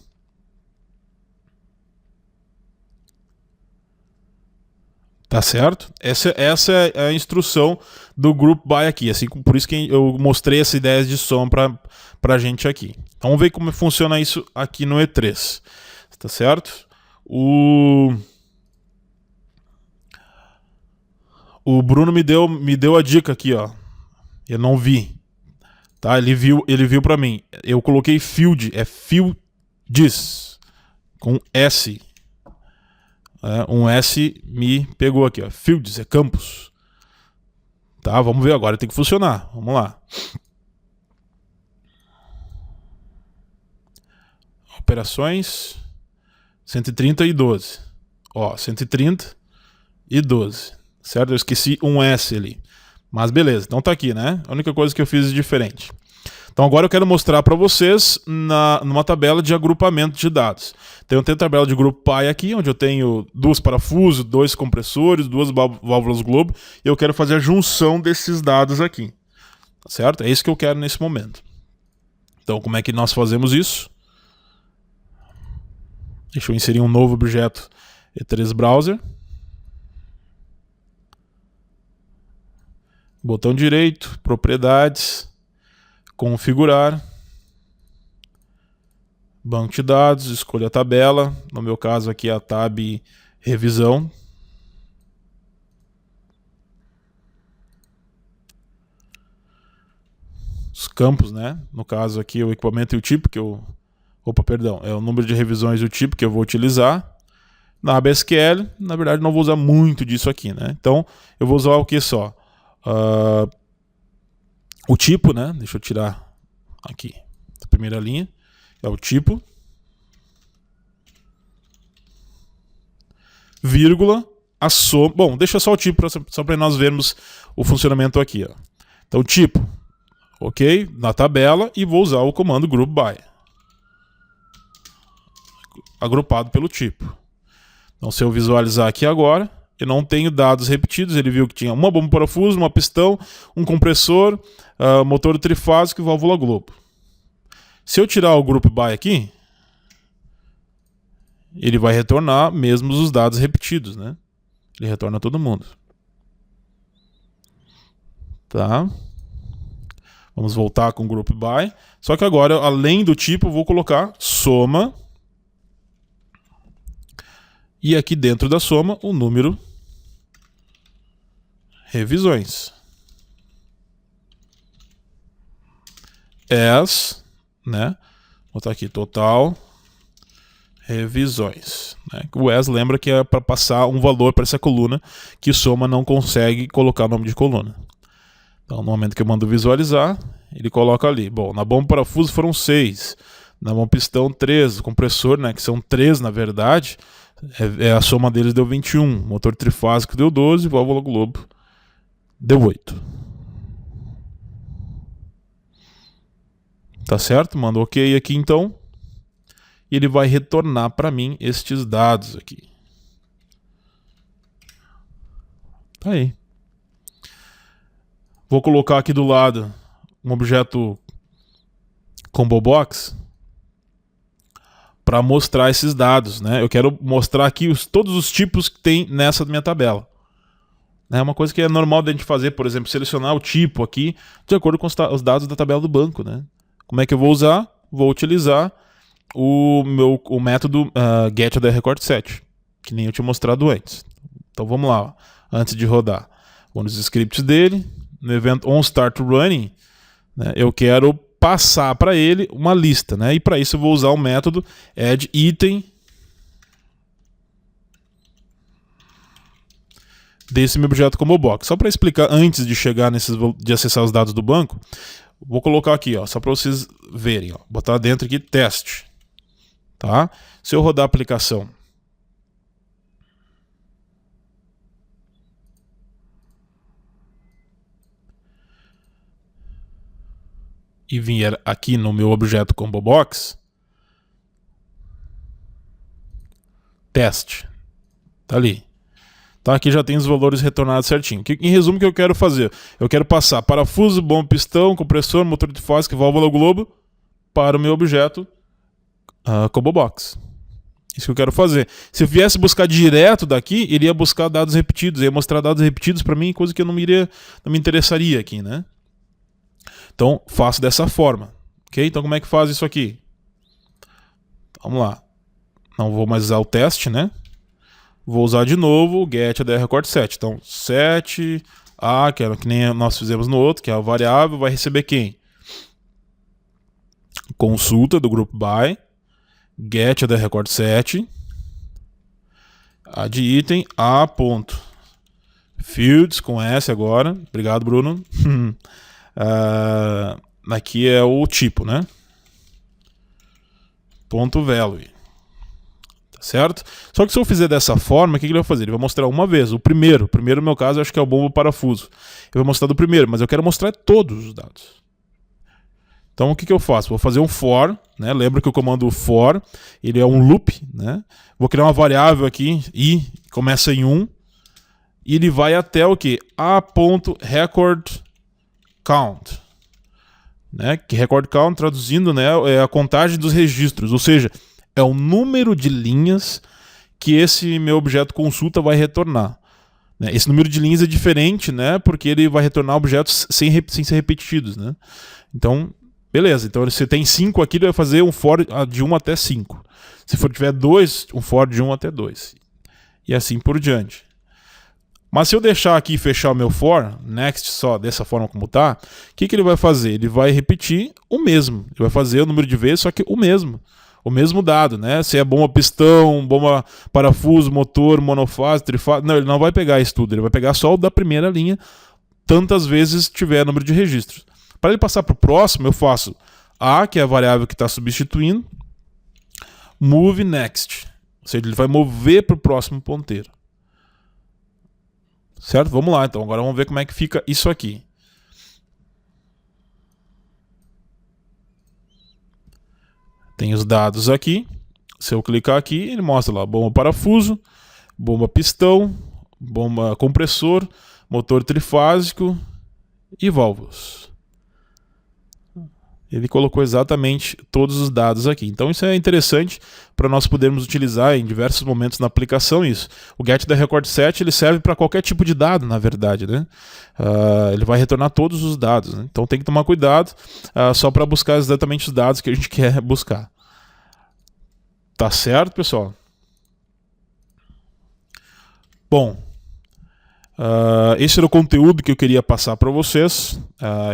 Tá certo? Essa é a instrução do Group By aqui. Assim, por isso que eu mostrei essa ideia de soma para a gente aqui. Então, vamos ver como funciona isso aqui no E3. Tá certo? O Bruno me deu a dica aqui, ó. Eu não vi. Tá? Ele viu para mim. Eu coloquei field, é fields com S. Um S me pegou aqui, ó. Fields é campos. Tá, vamos ver agora, tem que funcionar. Vamos lá. Operações 130 e 12. Ó, 130 e 12. Certo? Eu esqueci um S ali. Mas beleza, então tá aqui, né? A única coisa que eu fiz diferente. Então agora eu quero mostrar para vocês numa tabela de agrupamento de dados. Então eu tenho a tabela de grupo Pi aqui, onde eu tenho 2 parafusos, 2 compressores, 2 válvulas globo, e eu quero fazer a junção desses dados aqui. Tá certo? É isso que eu quero nesse momento. Então como é que nós fazemos isso? Deixa eu inserir um novo objeto E3 Browser. Botão direito, propriedades, configurar, banco de dados, escolha a tabela, no meu caso aqui a tab revisão. Os campos, né? No caso aqui o equipamento e o tipo que eu... Opa, perdão, é o número de revisões e o tipo que eu vou utilizar. Na aba SQL, na verdade não vou usar muito disso aqui, né? Então eu vou usar o que só? O tipo, né? Deixa eu tirar aqui a primeira linha. É o tipo, vírgula, a soma. Bom, deixa só o tipo só para nós vermos o funcionamento aqui. Ó. Então, tipo, ok, na tabela, e vou usar o comando group by, agrupado pelo tipo. Então, se eu visualizar aqui agora, eu não tenho dados repetidos. Ele viu que tinha uma bomba parafuso, uma pistão, um compressor, motor trifásico e válvula globo. Se eu tirar o group by aqui, ele vai retornar mesmo os dados repetidos, né? Ele retorna todo mundo. Tá? Vamos voltar com o group by. Só que agora, além do tipo, eu vou colocar soma. E aqui dentro da soma, o número revisões. As, né? Vou botar aqui total revisões. Né? O as lembra que é para passar um valor para essa coluna que soma não consegue colocar o nome de coluna. Então, no momento que eu mando visualizar, ele coloca ali. Bom, na bomba parafuso foram 6. Na bomba pistão 3. O compressor, né, que são 3 na verdade, a soma deles deu 21. Motor trifásico deu 12. Válvula globo deu 8. Tá certo? Manda ok aqui então. E ele vai retornar para mim estes dados aqui. Tá aí. Vou colocar aqui do lado um objeto combo box para mostrar esses dados, né? Eu quero mostrar aqui todos os tipos que tem nessa minha tabela. É uma coisa que é normal da gente fazer, por exemplo, selecionar o tipo aqui de acordo com os dados da tabela do banco, né? Como é que eu vou usar? Vou utilizar o método getOtherRecordSet, que nem eu tinha mostrado antes. Então vamos lá, ó. Antes de rodar. Vou nos scripts dele, no evento onStartRunning, né, eu quero passar para ele uma lista, né? E para isso eu vou usar o método addItem desse meu objeto combo box. Só para explicar, antes de chegar de acessar os dados do banco, vou colocar aqui, ó, só para vocês verem, ó, botar dentro aqui teste, tá? Se eu rodar a aplicação e vier aqui no meu objeto combo box, teste, tá ali. Tá, aqui já tem os valores retornados certinho. Em resumo, o que eu quero fazer? Eu quero passar parafuso, bomba, pistão, compressor, motor de fásica, válvula globo para o meu objeto combo box. Isso que eu quero fazer. Se eu viesse buscar direto daqui, iria buscar dados repetidos, ia mostrar dados repetidos para mim, coisa que eu não me interessaria aqui, né? Então, faço dessa forma. Ok? Então, como é que faz isso aqui? Vamos lá. Não vou mais usar o teste, né? Vou usar de novo o get ADR record set. Então, set A, que nem nós fizemos no outro, que é a variável, vai receber quem? Consulta do group by, get ADR record set, a de item A ponto. Fields com S agora. Obrigado, Bruno. Aqui é o tipo, né? Ponto value. Tá certo? Só que se eu fizer dessa forma, o que ele vai fazer? Ele vai mostrar uma vez. O primeiro no meu caso, eu acho que é o bomba parafuso. Eu vou mostrar do primeiro, mas eu quero mostrar todos os dados. Então o que eu faço? Vou fazer um for, né? Lembra que o comando for, ele é um loop, né? Vou criar uma variável aqui, i, começa em 1, e ele vai até o que? A.record count, né? Que record count, traduzindo, né, é a contagem dos registros, ou seja, é o número de linhas que esse meu objeto consulta vai retornar. Né? Esse número de linhas é diferente, né, porque ele vai retornar objetos sem ser repetidos, né? Então, beleza. Então, se tem 5 aqui, ele vai fazer um for de 1 até 5. Se tiver 2, um for de 1 até 2. E assim por diante. Mas se eu deixar aqui e fechar o meu for, next só dessa forma como está, o que ele vai fazer? Ele vai repetir o mesmo. Ele vai fazer o número de vezes, só que o mesmo dado, né? Se é bomba pistão, bomba parafuso, motor, monofase, trifase, não, ele não vai pegar isso tudo, ele vai pegar só o da primeira linha, tantas vezes tiver número de registros. Para ele passar para o próximo, eu faço A, que é a variável que está substituindo, move next, ou seja, ele vai mover para o próximo ponteiro. Certo? Vamos lá, então. Agora vamos ver como é que fica isso aqui. Tem os dados aqui. Se eu clicar aqui, ele mostra lá bomba parafuso, bomba pistão, bomba compressor, motor trifásico e válvulas. Ele colocou exatamente todos os dados aqui. Então isso é interessante para nós podermos utilizar em diversos momentos na aplicação isso. O get da record set ele serve para qualquer tipo de dado, na verdade, né? Ele vai retornar todos os dados, né? Então tem que tomar cuidado só para buscar exatamente os dados que a gente quer buscar. Tá certo, pessoal? Bom, esse era o conteúdo que eu queria passar para vocês.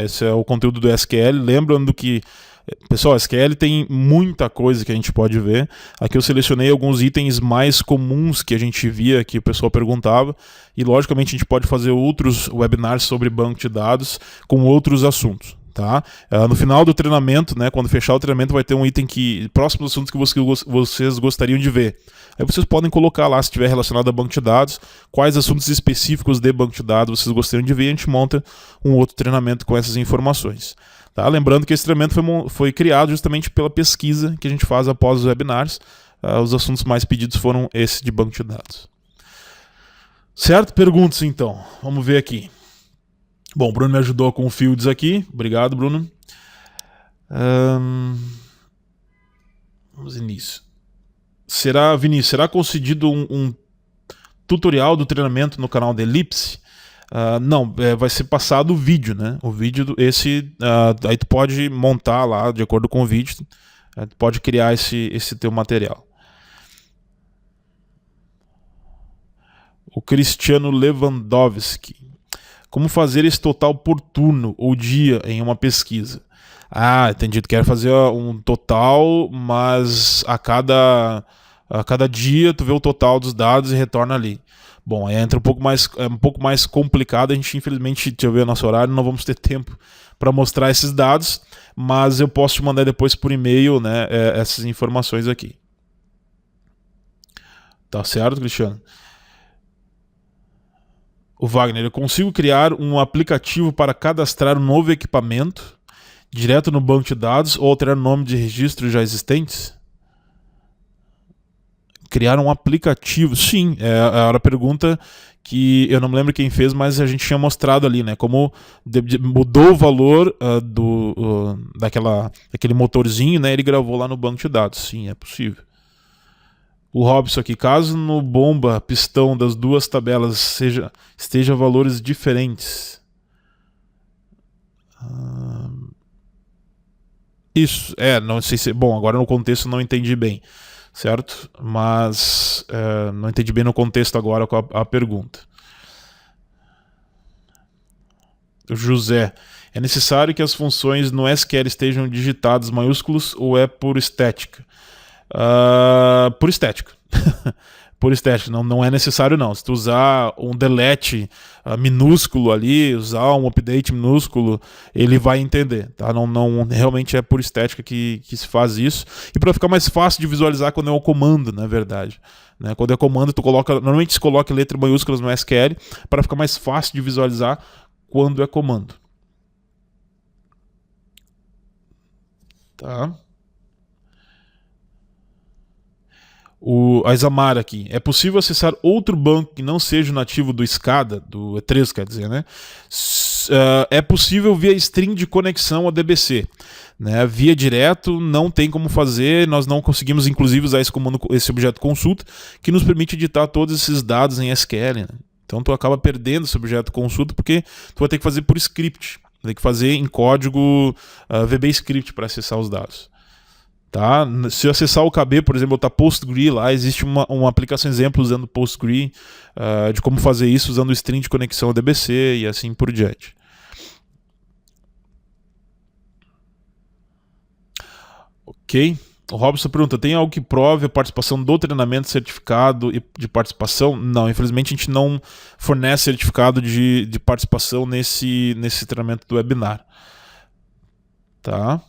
Esse é o conteúdo do SQL. Lembrando que, pessoal, SQL tem muita coisa que a gente pode ver. Aqui eu selecionei alguns itens mais comuns que a gente via, que o pessoal perguntava. E, logicamente, a gente pode fazer outros webinars sobre banco de dados com outros assuntos. Tá? No final do treinamento, né, quando fechar o treinamento, vai ter um item próximos assuntos que vocês gostariam de ver. Aí vocês podem colocar lá, se estiver relacionado a banco de dados, quais assuntos específicos de banco de dados vocês gostariam de ver, e a gente monta um outro treinamento com essas informações. Tá? Lembrando que esse treinamento foi criado justamente pela pesquisa que a gente faz após os webinars. Os assuntos mais pedidos foram esse de banco de dados. Certo? Perguntas então. Vamos ver aqui. Bom, o Bruno me ajudou com o Fields aqui. Obrigado, Bruno. Vamos início. Vinícius, será concedido um tutorial do treinamento no canal da Ellipse? Não, vai ser passado o vídeo, né? O vídeo, aí tu pode montar lá, de acordo com o vídeo, tu pode criar esse teu material. O Cristiano Lewandowski. Como fazer esse total por turno ou dia em uma pesquisa? Entendi. Tu quer fazer um total, mas a cada dia tu vê o total dos dados e retorna ali. Bom, aí entra um pouco mais complicado, a gente infelizmente, deixa eu ver o nosso horário, não vamos ter tempo para mostrar esses dados, mas eu posso te mandar depois por e-mail, né, essas informações aqui. Tá certo, Cristiano? O Wagner, eu consigo criar um aplicativo para cadastrar um novo equipamento direto no banco de dados ou alterar o nome de registros já existentes? Criar um aplicativo? Sim, era a pergunta que eu não me lembro quem fez, mas a gente tinha mostrado ali, né? Como mudou o valor daquele motorzinho, né? Ele gravou lá no banco de dados. Sim, é possível. O Robson aqui, caso no bomba pistão das duas tabelas esteja valores diferentes. Isso, não sei se... Bom, agora no contexto não entendi bem, certo? Mas não entendi bem no contexto agora com a pergunta. O José, é necessário que as funções no SQL estejam digitadas maiúsculos ou é por estética? Por estética. Por estética, não é necessário não. Se tu usar um delete minúsculo ali, usar um update minúsculo, ele vai entender, tá? Não realmente é por estética que se faz isso. E para ficar mais fácil de visualizar quando é um comando, na verdade. Né? Quando é comando, normalmente se coloca letra maiúsculas no SQL para ficar mais fácil de visualizar quando é comando. Tá? A Isamar aqui. É possível acessar outro banco que não seja o nativo do SCADA, do E3, quer dizer, né? É possível via string de conexão ao DBC. Né? Via direto não tem como fazer, nós não conseguimos inclusive usar esse objeto consulta, que nos permite editar todos esses dados em SQL. Né? Então tu acaba perdendo esse objeto consulta porque tu vai ter que fazer por script. Vai ter que fazer em código VBScript para acessar os dados. Tá? Se eu acessar o KB, por exemplo, botar PostgRE lá, existe uma aplicação exemplo usando PostgRE, de como fazer isso usando o string de conexão ao DBC e assim por diante. Ok. O Robson pergunta, tem algo que prove a participação do treinamento certificado de participação? Não, infelizmente a gente não fornece certificado de participação nesse treinamento do webinar. Tá?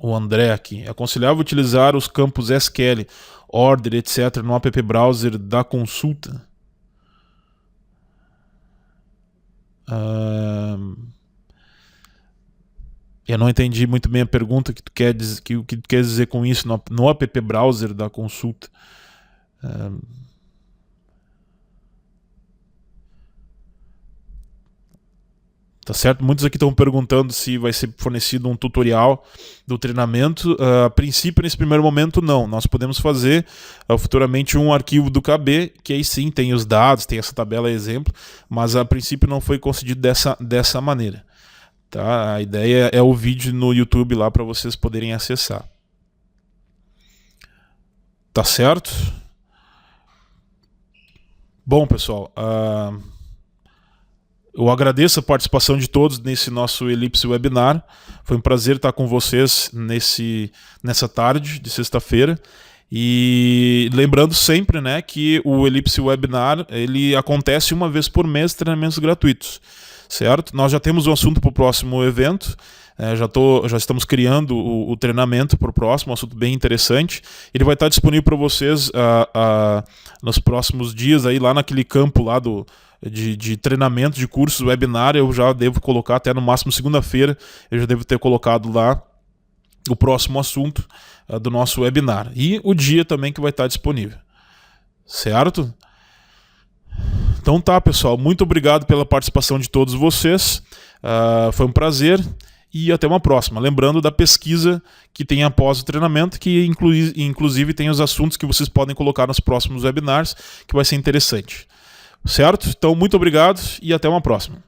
O André aqui. É aconselhável utilizar os campos SQL, order, etc. no app browser da consulta? Eu não entendi muito bem a pergunta que tu quer dizer, que tu quer dizer com isso no app browser da consulta. Tá certo? Muitos aqui estão perguntando se vai ser fornecido um tutorial do treinamento. A princípio, nesse primeiro momento, não. Nós podemos fazer futuramente um arquivo do KB, que aí sim tem os dados, tem essa tabela exemplo, mas a princípio não foi concedido dessa maneira. Tá? A ideia é o vídeo no YouTube lá para vocês poderem acessar. Tá certo? Bom, pessoal, eu agradeço a participação de todos nesse nosso Ellipse Webinar. Foi um prazer estar com vocês nessa tarde de sexta-feira. E lembrando sempre, né, que o Ellipse Webinar ele acontece uma vez por mês, treinamentos gratuitos. Certo? Nós já temos um assunto para o próximo evento. Já estamos criando o treinamento para o próximo, um assunto bem interessante. Ele vai estar disponível para vocês nos próximos dias, aí, lá naquele campo lá de treinamento de cursos, webinar. Eu já devo colocar até no máximo segunda-feira. Eu já devo ter colocado lá o próximo assunto do nosso webinar. E o dia também que vai estar disponível. Certo? Então tá, pessoal. Muito obrigado pela participação de todos vocês. Foi um prazer. E até uma próxima. Lembrando da pesquisa que tem após o treinamento, que inclusive tem os assuntos que vocês podem colocar nos próximos webinars, que vai ser interessante. Certo? Então, muito obrigado e até uma próxima.